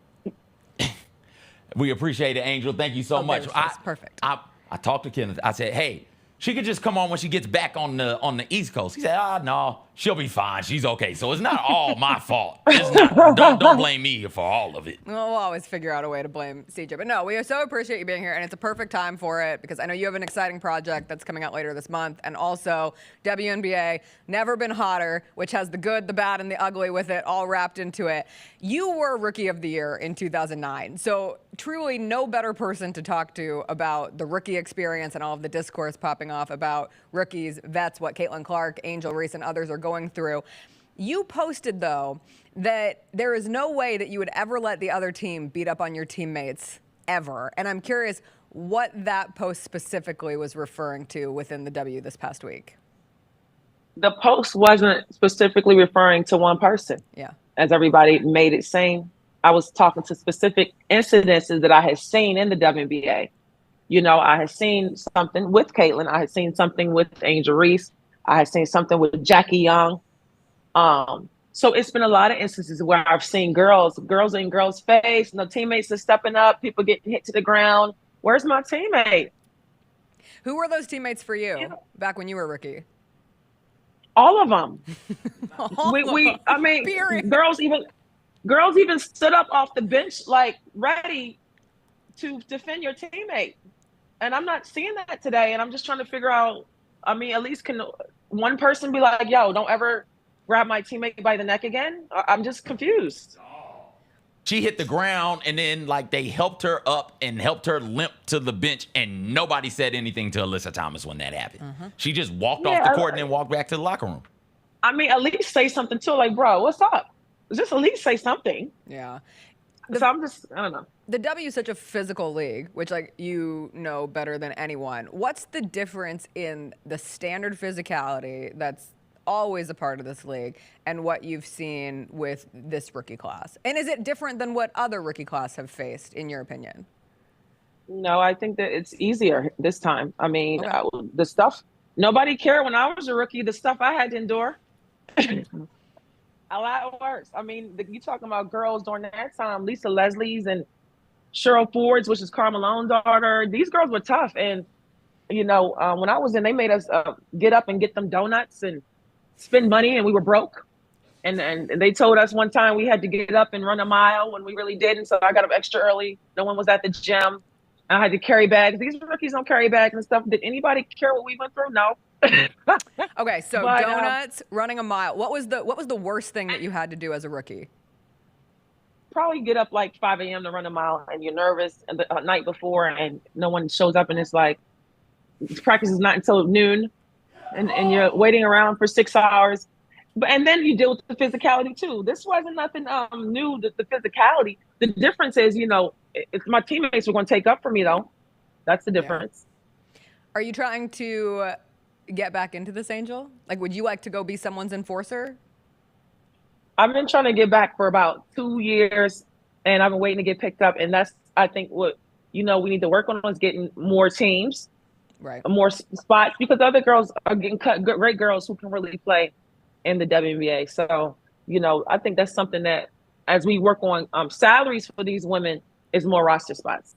We appreciate it, Angel. Thank you so much. Perfect. I talked to Kenneth. I said, hey, she could just come on when she gets back on the East Coast. He said, no, she'll be fine. She's okay. So it's not all my fault. It's not, don't blame me for all of it. Well, we'll always figure out a way to blame CJ. But no, we so appreciate you being here, and it's a perfect time for it because I know you have an exciting project that's coming out later this month, and also WNBA, never been hotter, which has the good, the bad, and the ugly with it all wrapped into it. You were Rookie of the Year in 2009, so truly no better person to talk to about the rookie experience and all of the discourse popping off about rookies, vets, what Caitlin Clark, Angel Reese, and others are going through. You posted, though, that there is no way that you would ever let the other team beat up on your teammates, ever. And I'm curious what that post specifically was referring to within the W this past week. The post wasn't specifically referring to one person. Yeah. As everybody made it seem. I was talking to specific incidences that I had seen in the WNBA. You know, I had seen something with Caitlin. I had seen something with Angel Reese. I had seen something with Jackie Young. So it's been a lot of instances where I've seen girls in girls' face, teammates are stepping up, people getting hit to the ground. Where's my teammate? Who were those teammates for you back when you were a rookie? All of them. I mean, period. Girls even stood up off the bench, like ready to defend your teammate. And I'm not seeing that today. And I'm just trying to figure out, I mean, at least can one person be like, yo, don't ever grab my teammate by the neck again? I'm just confused. She hit the ground, and then they helped her up and helped her limp to the bench, and nobody said anything to Alyssa Thomas when that happened. Mm-hmm. She just walked off the court and then walked back to the locker room. I mean, at least say something to her, like, bro, what's up? Just at least say something. Yeah. So I don't know. The W is such a physical league, which you know better than anyone. What's the difference in the standard physicality that's always a part of this league and what you've seen with this rookie class? And is it different than what other rookie class have faced, in your opinion? No, I think that it's easier this time. I mean, the stuff, nobody cared when I was a rookie, the stuff I had to endure. A lot worse. I mean, you talking about girls during that time, Lisa Leslie's and Cheryl Ford's, which is Karl Malone's daughter. These girls were tough. And, when I was in, they made us get up and get them donuts and spend money, and we were broke. And they told us one time we had to get up and run a mile when we really didn't. So I got up extra early. No one was at the gym. I had to carry bags. These rookies don't carry bags and stuff. Did anybody care what we went through? No. Okay, so donuts, running a mile. What was the worst thing that you had to do as a rookie? Probably get up 5 a.m. to run a mile, and you're nervous and the night before, and no one shows up, and it's practice is not until noon, and you're waiting around for 6 hours. And then you deal with the physicality too. This wasn't nothing new. The physicality. The difference is, if my teammates were going to take up for me, though, that's the difference. Yeah. Are you trying to get back into this, Angel? Like, would you like to go be someone's enforcer? I've been trying to get back for about 2 years, and I've been waiting to get picked up. And that's, I think, what we need to work on is getting more teams, right? More spots, because other girls are getting cut. Great girls who can really play in the WNBA. So, I think that's something that, as we work on salaries for these women, is more roster spots.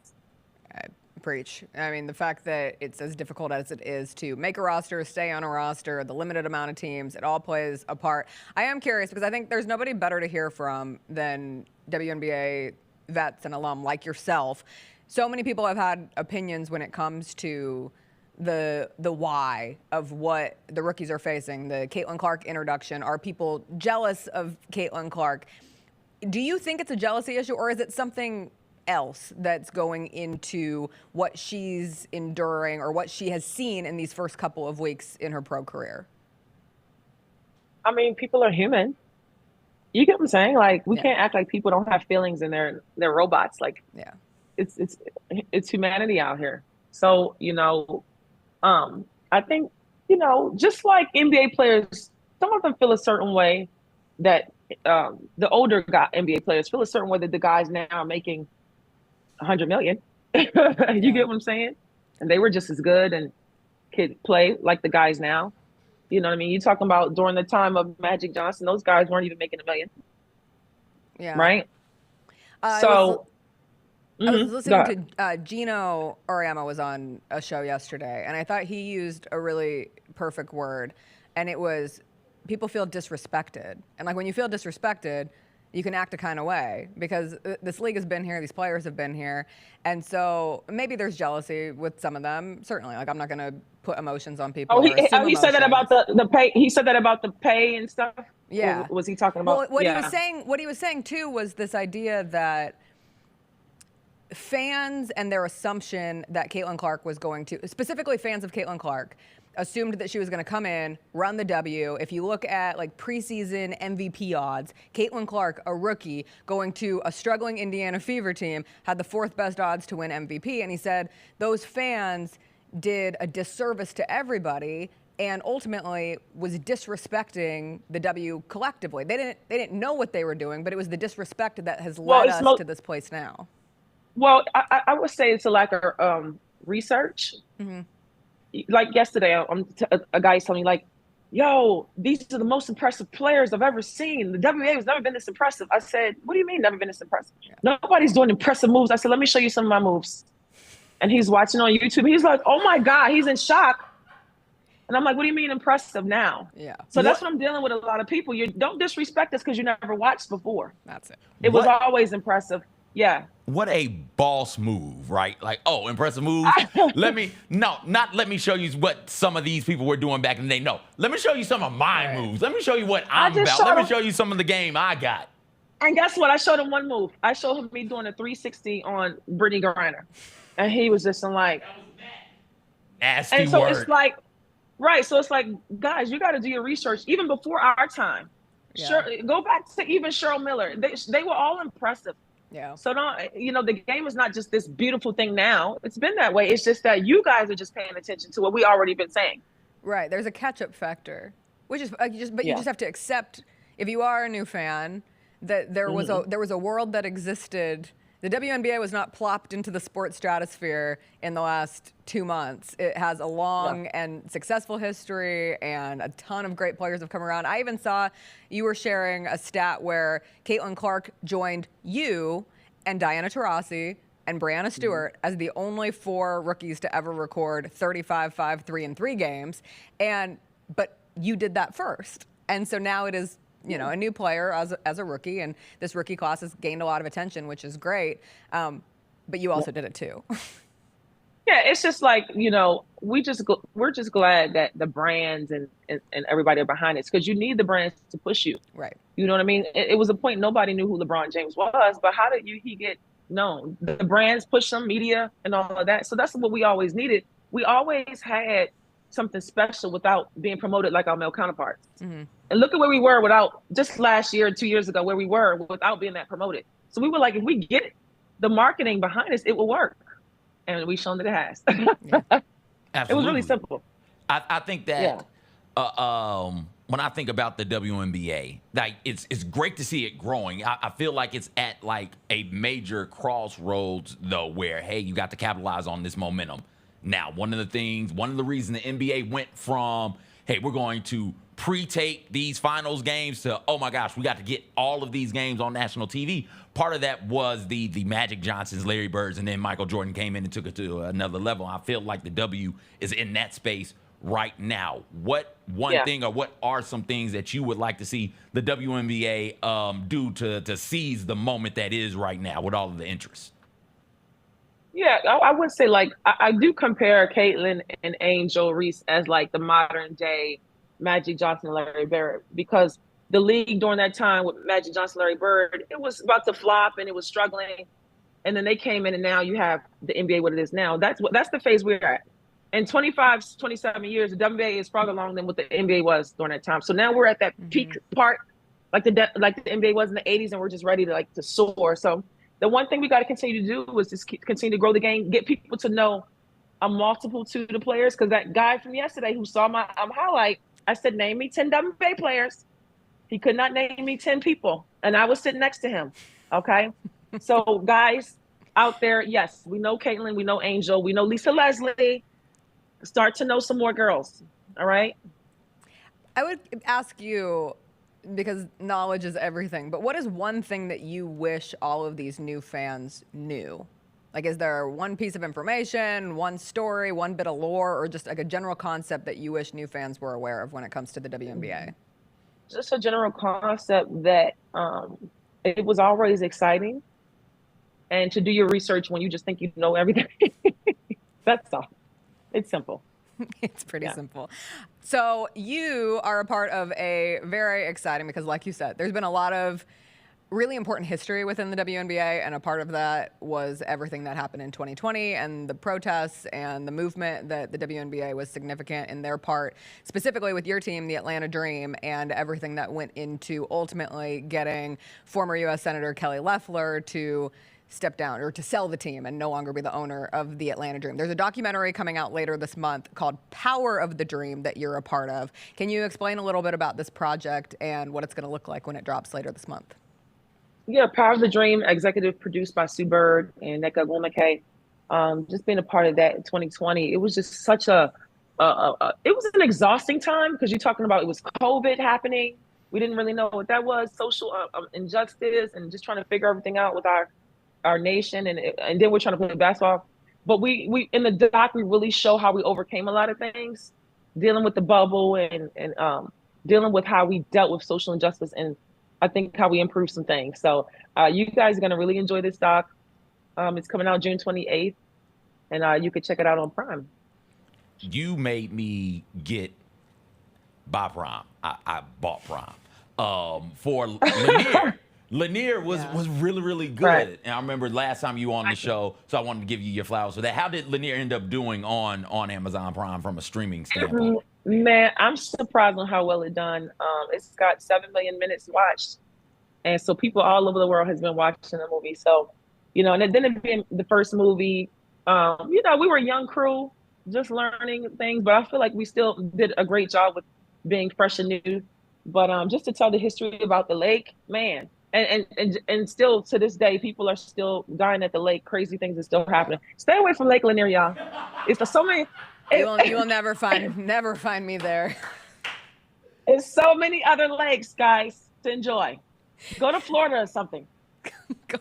Preach. I mean, the fact that it's as difficult as it is to make a roster, stay on a roster, the limited amount of teams, it all plays a part. I am curious because I think there's nobody better to hear from than WNBA vets and alum like yourself. So many people have had opinions when it comes to the why of what the rookies are facing, the Caitlin Clark introduction. Are people jealous of Caitlin Clark? Do you think it's a jealousy issue, or is it something else that's going into what she's enduring or what she has seen in these first couple of weeks in her pro career? I mean, people are human. You get what I'm saying? Like, we can't act like people don't have feelings and they're robots. Like, it's humanity out here. So, I think, just like NBA players, some of them feel a certain way that the older NBA players feel a certain way that the guys now are making $100 million. You get what I'm saying? And they were just as good and could play like the guys now. You know what I mean? You're talking about during the time of Magic Johnson, those guys weren't even making $1 million. Yeah. Right? I was listening to Gino Auriemma was on a show yesterday, and I thought he used a really perfect word, and it was people feel disrespected. And like when you feel disrespected, you can act a kind of way because this league has been here, these players have been here, and so maybe there's jealousy with some of them. Certainly, like I'm not going to put emotions on people. He said that about the pay. He said that about the pay and stuff. Yeah, or was he talking about? Well, what he was saying too was this idea that fans and their assumption that Caitlin Clark was going to, specifically fans of Caitlin Clark, assumed that she was going to come in, run the W. If you look at like preseason MVP odds, Caitlin Clark, a rookie, going to a struggling Indiana Fever team, had the 4th best odds to win MVP. And he said those fans did a disservice to everybody and ultimately was disrespecting the W collectively. They didn't know what they were doing, but it was the disrespect that has led us to this place now. Well, I would say it's a lack of research. Mm-hmm. Like yesterday, a guy's telling me, like, yo, these are the most impressive players I've ever seen. The WNBA has never been this impressive. I said, what do you mean never been this impressive? Yeah. Nobody's doing impressive moves. I said, let me show you some of my moves. And he's watching on YouTube. He's like, oh my God, he's in shock. And I'm like, what do you mean impressive now? Yeah. So that's what I'm dealing with a lot of people. You don't disrespect us because you never watched before. That's it. It was always impressive. Yeah. What a boss move, right? Like, oh, impressive move. Not let me show you what some of these people were doing back in the day. No, let me show you some of my moves. Let me show you what I'm about. Let me show you some of the game I got. And guess what? I showed him one move. I showed him me doing a 360 on Brittany Griner. And he was just like, nasty and so word. It's like, right. So it's like, guys, you got to do your research even before our time. Yeah. Sure. Go back to even Cheryl Miller. They were all impressive. Yeah. So the game is not just this beautiful thing now. It's been that way. It's just that you guys are just paying attention to what we already been saying. Right. There's a catch-up factor, which is you just have to accept, if you are a new fan, that there was a world that existed. The WNBA was not plopped into the sports stratosphere in the last 2 months. It has a long and successful history, and a ton of great players have come around. I even saw you were sharing a stat where Caitlin Clark joined you and Diana Taurasi and Brianna Stewart as the only 4 rookies to ever record 35, 5, 3, and 3 games. But you did that first. And so now it is a new player as a rookie, and this rookie class has gained a lot of attention, which is great. But you also did it too. Yeah, it's just like, we're just glad that the brands and everybody are behind it, because you need the brands to push you. Right. You know what I mean? It was a point nobody knew who LeBron James was, but how did he get known? The brands push some media and all of that. So that's what we always needed. We always had something special without being promoted like our male counterparts. Mm-hmm. And look at where we were without, just last year, 2 years ago, where we were without being that promoted. So we were like, if we get the marketing behind us, it will work. And we've shown that it has. Yeah. It was really simple. I think that when I think about the WNBA, like it's great to see it growing. I feel like it's at like a major crossroads though, where hey, you got to capitalize on this momentum. Now, one of the reasons the NBA went from hey, we're going to pre-tape these finals games to oh my gosh, we got to get all of these games on national TV. Part of that was the Magic Johnsons, Larry Birds, and then Michael Jordan came in and took it to another level. I feel like the W is in that space right now. What thing or what are some things that you would like to see the WNBA do to seize the moment that is right now with all of the interest? Yeah, I would say like I do compare Caitlin and Angel Reese as like the modern day Magic Johnson and Larry Bird, because the league during that time with Magic Johnson, Larry Bird, it was about to flop and it was struggling. And then they came in and now you have the NBA what it is now. That's the phase we're at. In 25, 27 years, the WNBA is farther along than what the NBA was during that time. So now we're at that peak part, like the NBA was in the 80s, and we're just ready to soar. So the one thing we got to continue to do is just continue to grow the game, get people to know a multitude of players. Because that guy from yesterday who saw my highlight, I said, name me 10 WNBA players. He could not name me 10 people, and I was sitting next to him. Okay, so guys out there, yes, we know Caitlin, we know Angel, we know Lisa Leslie. Start to know some more girls. All right. I would ask you, because knowledge is everything, but what is one thing that you wish all of these new fans knew? Like, is there one piece of information, one story, one bit of lore, or just like a general concept that you wish new fans were aware of when it comes to the WNBA? Just a general concept that it was always exciting, and to do your research when you just think you know everything. That's all. It's simple. It's pretty simple. So you are a part of a very exciting, because like you said, there's been a lot of really important history within the WNBA, and a part of that was everything that happened in 2020 and the protests and the movement that the WNBA was significant in their part, specifically with your team, the Atlanta Dream, and everything that went into ultimately getting former U.S. Senator Kelly Loeffler to step down or to sell the team and no longer be the owner of the Atlanta Dream. There's a documentary coming out later this month called Power of the Dream that you're a part of. Can you explain a little bit about this project and what it's going to look like when it drops later this month? Yeah, Power of the Dream, executive produced by Sue Bird and Nneka Ogwumike. Just being a part of that in 2020, it was just such it was an exhausting time, because you're talking about it was COVID happening. We didn't really know what that was, social injustice, and just trying to figure everything out with our nation, and then we're trying to play basketball. But we in the doc, we really show how we overcame a lot of things, dealing with the bubble and dealing with how we dealt with social injustice, and I think how we improved some things. So you guys are going to really enjoy this doc. It's coming out June 28th, and you can check it out on Prime. You made me buy Prime. I bought Prime for Lanier. Lanier was really, really good. Right. And I remember last time you were on the show, so I wanted to give you your flowers for that. How did Lanier end up doing on Amazon Prime from a streaming standpoint? Man, I'm surprised on how well it done. It's got 7 million minutes watched. And so people all over the world has been watching the movie. So, and then it being the first movie, we were a young crew, just learning things, but I feel like we still did a great job with being fresh and new. But just to tell the history about the lake, man, and still to this day, people are still dying at the lake. Crazy things are still happening. Stay away from Lake Lanier, y'all. It's so many. You will never find me there. There's so many other lakes, guys, to enjoy. Go to Florida or something.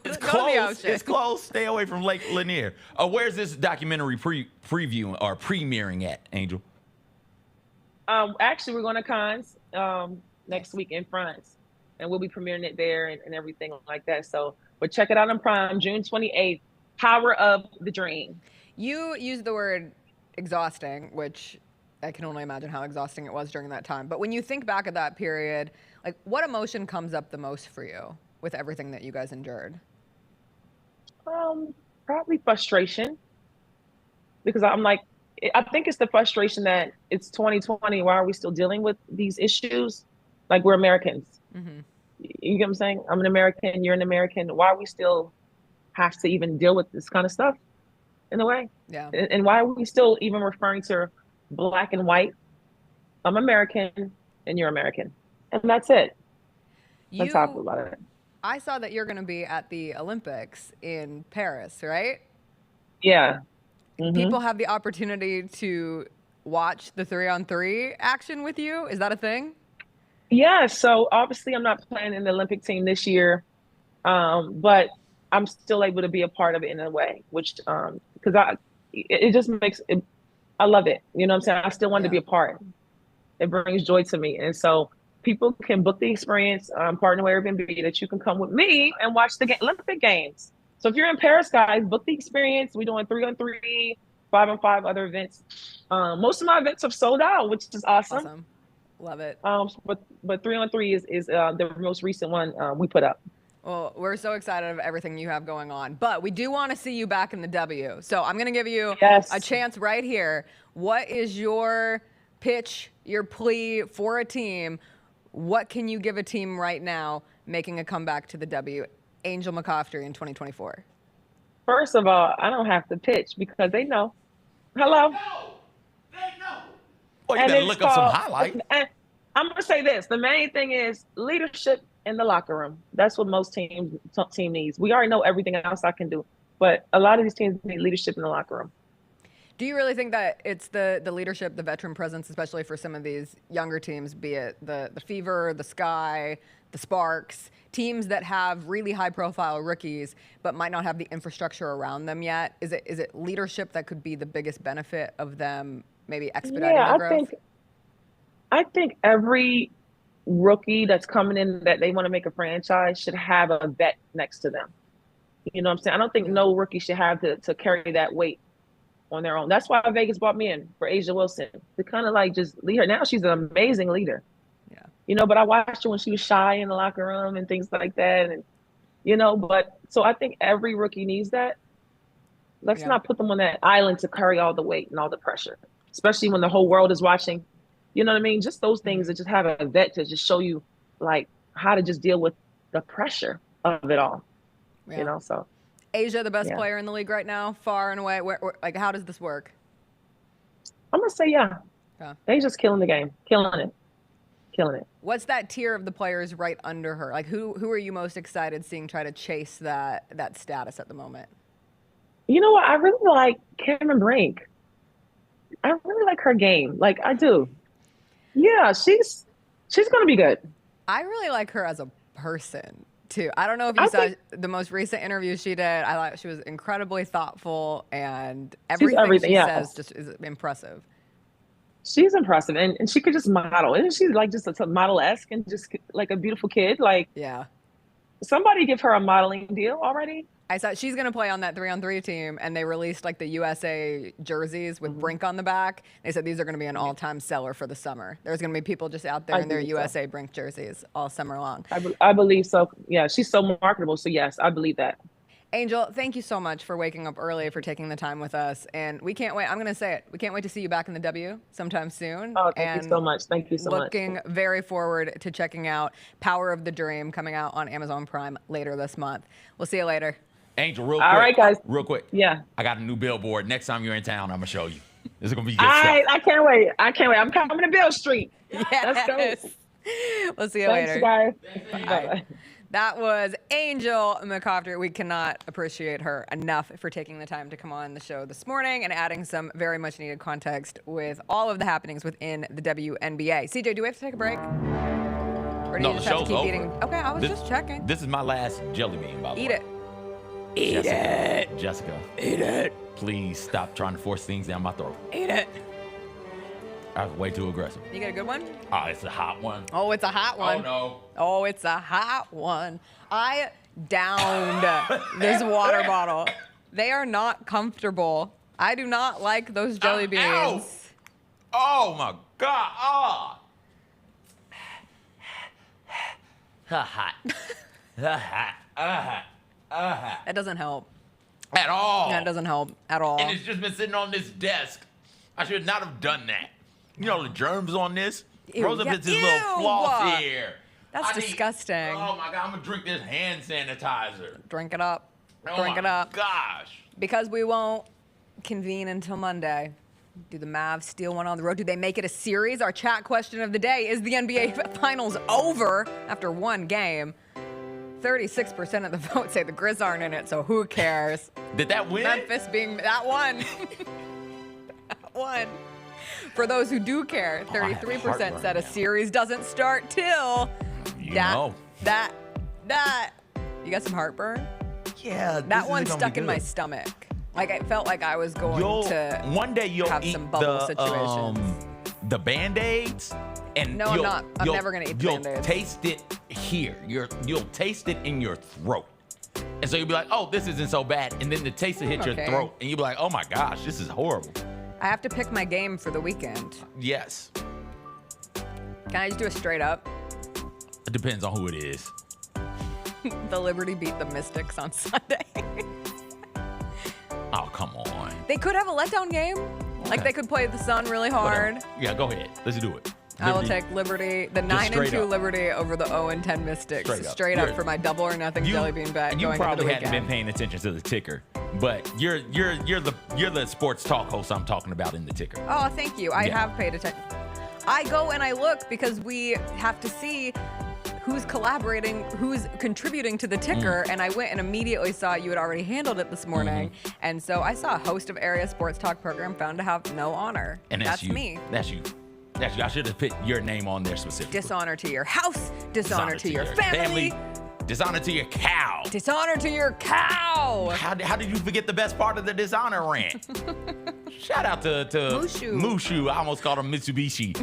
It's close. It's close. Stay away from Lake Lanier. Where's this documentary previewing or premiering at, Angel? Actually, we're going to Cannes next week in France, and we'll be premiering it there and everything like that. So, but check it out on Prime, June 28th. Power of the Dream. You used the word exhausting, which I can only imagine how exhausting it was during that time. But when you think back at that period, like, what emotion comes up the most for you with everything that you guys endured? Probably frustration, because I think it's the frustration that it's 2020. Why are we still dealing with these issues? Like, we're Americans. Mm-hmm. You get what I'm saying? I'm an American. You're an American. Why we still have to even deal with this kind of stuff in a way? Yeah. And why are we still even referring to black and white. I'm American and you're American. And that's it. That's how I feel about it. I saw that you're going to be at the Olympics in Paris, right? Yeah. People have the opportunity to watch the 3-on-3 action with you. Is that a thing? Yeah, so obviously I'm not playing in the Olympic team this year, but I'm still able to be a part of it in a way, which because it just makes it. I love it. You know what I'm saying? I still want to be a part. It brings joy to me, and so people can book the experience, partner with Airbnb, that you can come with me and watch the Olympic Games. So if you're in Paris, guys, book the experience. We're doing 3-on-3, 5-on-5 other events. Most of my events have sold out, which is awesome. Love it. But 3-on-3 is the most recent one we put up. Well, we're so excited of everything you have going on, but we do want to see you back in the W. So I'm going to give you a chance right here. What is your pitch, your plea for a team? What can you give a team right now making a comeback to the W? Angel McCoughtry in 2024. First of all, I don't have to pitch because they know. Hello? Well, you better look up some highlights. And I'm going to say this. The main thing is leadership in the locker room. That's what most team needs. We already know everything else I can do, but a lot of these teams need leadership in the locker room. Do you really think that it's the leadership, the veteran presence, especially for some of these younger teams, be it the Fever, the Sky, the Sparks, teams that have really high-profile rookies but might not have the infrastructure around them yet? Is it leadership that could be the biggest benefit of them maybe expediting their growth? I think every rookie that's coming in that they want to make a franchise should have a vet next to them. You know what I'm saying? I don't think no rookie should have to carry that weight on their own. That's why Vegas brought me in for A'ja Wilson to kind of like just lead her. Now she's an amazing leader. Yeah. You know, but I watched her when she was shy in the locker room and things like that. And, you know, but so I think every rookie needs that. Let's not put them on that island to carry all the weight and all the pressure, especially when the whole world is watching. You know what I mean? Just those things that just have a vet to just show you like how to just deal with the pressure of it all. Yeah. You know, so. A'ja, the best player in the league right now, far and away. Like, how does this work? I'm gonna say they just killing the game, killing it. What's that tier of the players right under her? Like, who are you most excited seeing try to chase that status at the moment? You know what? I really like Cameron Brink. I really like her game. Like, I do. Yeah, she's gonna be good. I really like her as a person too. I don't know if you saw the most recent interview she did. I thought she was incredibly thoughtful, and everything she says just is impressive. She's impressive, and she could just model. Isn't she like just a model-esque and just like a beautiful kid? Like, somebody give her a modeling deal already. I saw she's going to play on that 3-on-3 team, and they released like the USA jerseys with Brink on the back. They said these are going to be an all-time seller for the summer. There's going to be people just out there in their USA Brink jerseys all summer long. I believe so. Yeah, she's so marketable. So yes, I believe that. Angel, thank you so much for waking up early, for taking the time with us. And we can't wait. I'm going to say it. We can't wait to see you back in the W sometime soon. Oh, thank you so much. Thank you so much. Looking very forward to checking out Power of the Dream coming out on Amazon Prime later this month. We'll see you later. Angel, real quick. All right, guys. Real quick. Yeah. I got a new billboard. Next time you're in town, I'm going to show you. This is going to be good stuff. I can't wait. I'm coming to Bill Street. Yes. Let's go. We'll see you later. Thanks, guys. Bye. That was Angel McCoughtry. We cannot appreciate her enough for taking the time to come on the show this morning and adding some very much needed context with all of the happenings within the WNBA. CJ, do we have to take a break? Or do you just have to keep eating? Okay, I was just checking. This is my last jelly bean, by the way. Eat it. Eat it. Jessica. Eat it. Please stop trying to force things down my throat. Eat it. I was way too aggressive. You got a good one? Oh, it's a hot one. Oh, it's a hot one. Oh, no. Oh, it's a hot one. I downed this water bottle. They are not comfortable. I do not like those jelly beans. Ow. Oh, my God. Oh. Hot. That doesn't help. At all. That doesn't help at all. And it's just been sitting on this desk. I should not have done that. You know the germs on this? Ew, Rosa puts his little floss here. That's disgusting. Oh, my God. I'm going to drink this hand sanitizer. Drink it up. Oh, Drink it up. Gosh. Because we won't convene until Monday. Do the Mavs steal one on the road? Do they make it a series? Our chat question of the day, is the NBA Finals over after one game? 36% of the vote say the Grizz aren't in it, so who cares? Did that win? Memphis being that one. That one. For those who do care, 33% said a series doesn't start till You know. that. You got some heartburn? Yeah. That one stuck in my stomach. Like, I felt like I was going to one day you'll have eat some bubble situations. the Band-Aids, and No, I'm not. I'm never gonna eat the You'll Band-Aids. taste it here. You'll taste it in your throat, and so you'll be like, "Oh, this isn't so bad," and then the taste will hit your Okay. throat, and you'll be like, "Oh my gosh, this is horrible." I have to pick my game for the weekend. Yes, Can I just do a straight up? it depends on who it is. The Liberty beat the Mystics on Sunday. Oh, come on. They could have a letdown game. Like, they could play the Sun really hard. Whatever. Yeah, go ahead. Let's do it. I will Liberty. take Liberty, the Just 9-2 straight up. Liberty over the 0-10 Mystics. Straight up. Up for my double or nothing jelly bean bet You going into probably the hadn't weekend. been paying attention to the ticker, but you're the sports talk host I'm talking about in the ticker. Oh, thank you. I Yeah. have paid attention. I go and I look because we have to see who's collaborating, who's contributing to the ticker, and I went and immediately saw you had already handled it this morning. And so I saw a host of area sports talk program found to have no honor. And that's you. me. That's you. That's you. I should have put your name on there specifically. Dishonor to your house, dishonor to your family, dishonor to your cow. dishonor to your cow. How did you forget the best part of the dishonor rant? Shout out to Mushu. I almost called him Mitsubishi.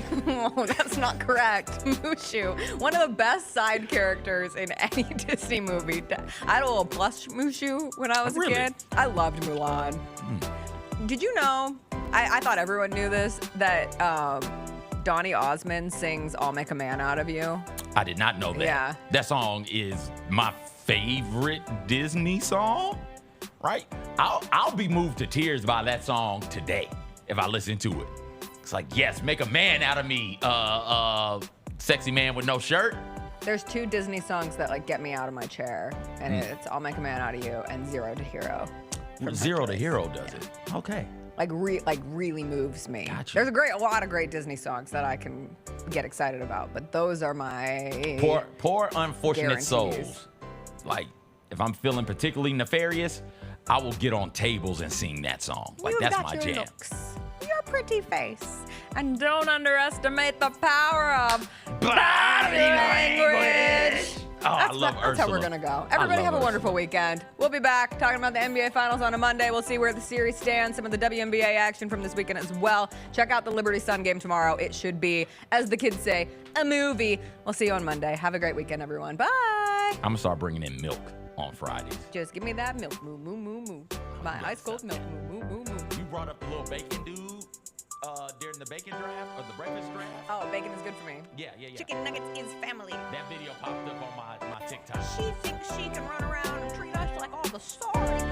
Oh, that's not correct. Mushu, one of the best side characters in any Disney movie. I had a little plush Mushu when I was a kid. I loved Mulan. Did you know, I thought everyone knew this, that Donny Osmond sings I'll Make a Man Out of You? I did not know that. Yeah. That song is my favorite Disney song, right? I'll be moved to tears by that song today if I listen to it. It's like, yes, make a man out of me, sexy man with no shirt. There's two Disney songs that like get me out of my chair, and it's I'll Make a Man Out of You and Zero to Hero. Zero to Hero does it. Okay. Like really moves me. Gotcha. There's a lot of great Disney songs that I can get excited about, but those are my Poor unfortunate guarantees. souls. Like, if I'm feeling particularly nefarious, I will get on tables and sing that song. Like, You've that's got my your jam. looks, your pretty face, and don't underestimate the power of body language. Oh, I love That's how we're Ursula. gonna go. I Everybody love have a Ursula. wonderful weekend. We'll be back talking about the NBA Finals on a Monday. We'll see where the series stands, some of the WNBA action from this weekend as well. Check out the Liberty Sun game tomorrow. It should be, as the kids say, a movie. We'll see you on Monday. Have a great weekend, everyone. Bye. I'm gonna start bringing in milk on Fridays. Just give me that milk. Moo, moo, moo, moo. My ice cold milk. Moo, moo, moo, moo. You brought up the little bacon dude during the bacon draft or the breakfast draft. Oh, bacon is good for me. Yeah. Chicken nuggets is family. That video popped up on my TikTok. She thinks she can run around and treat us like all the stars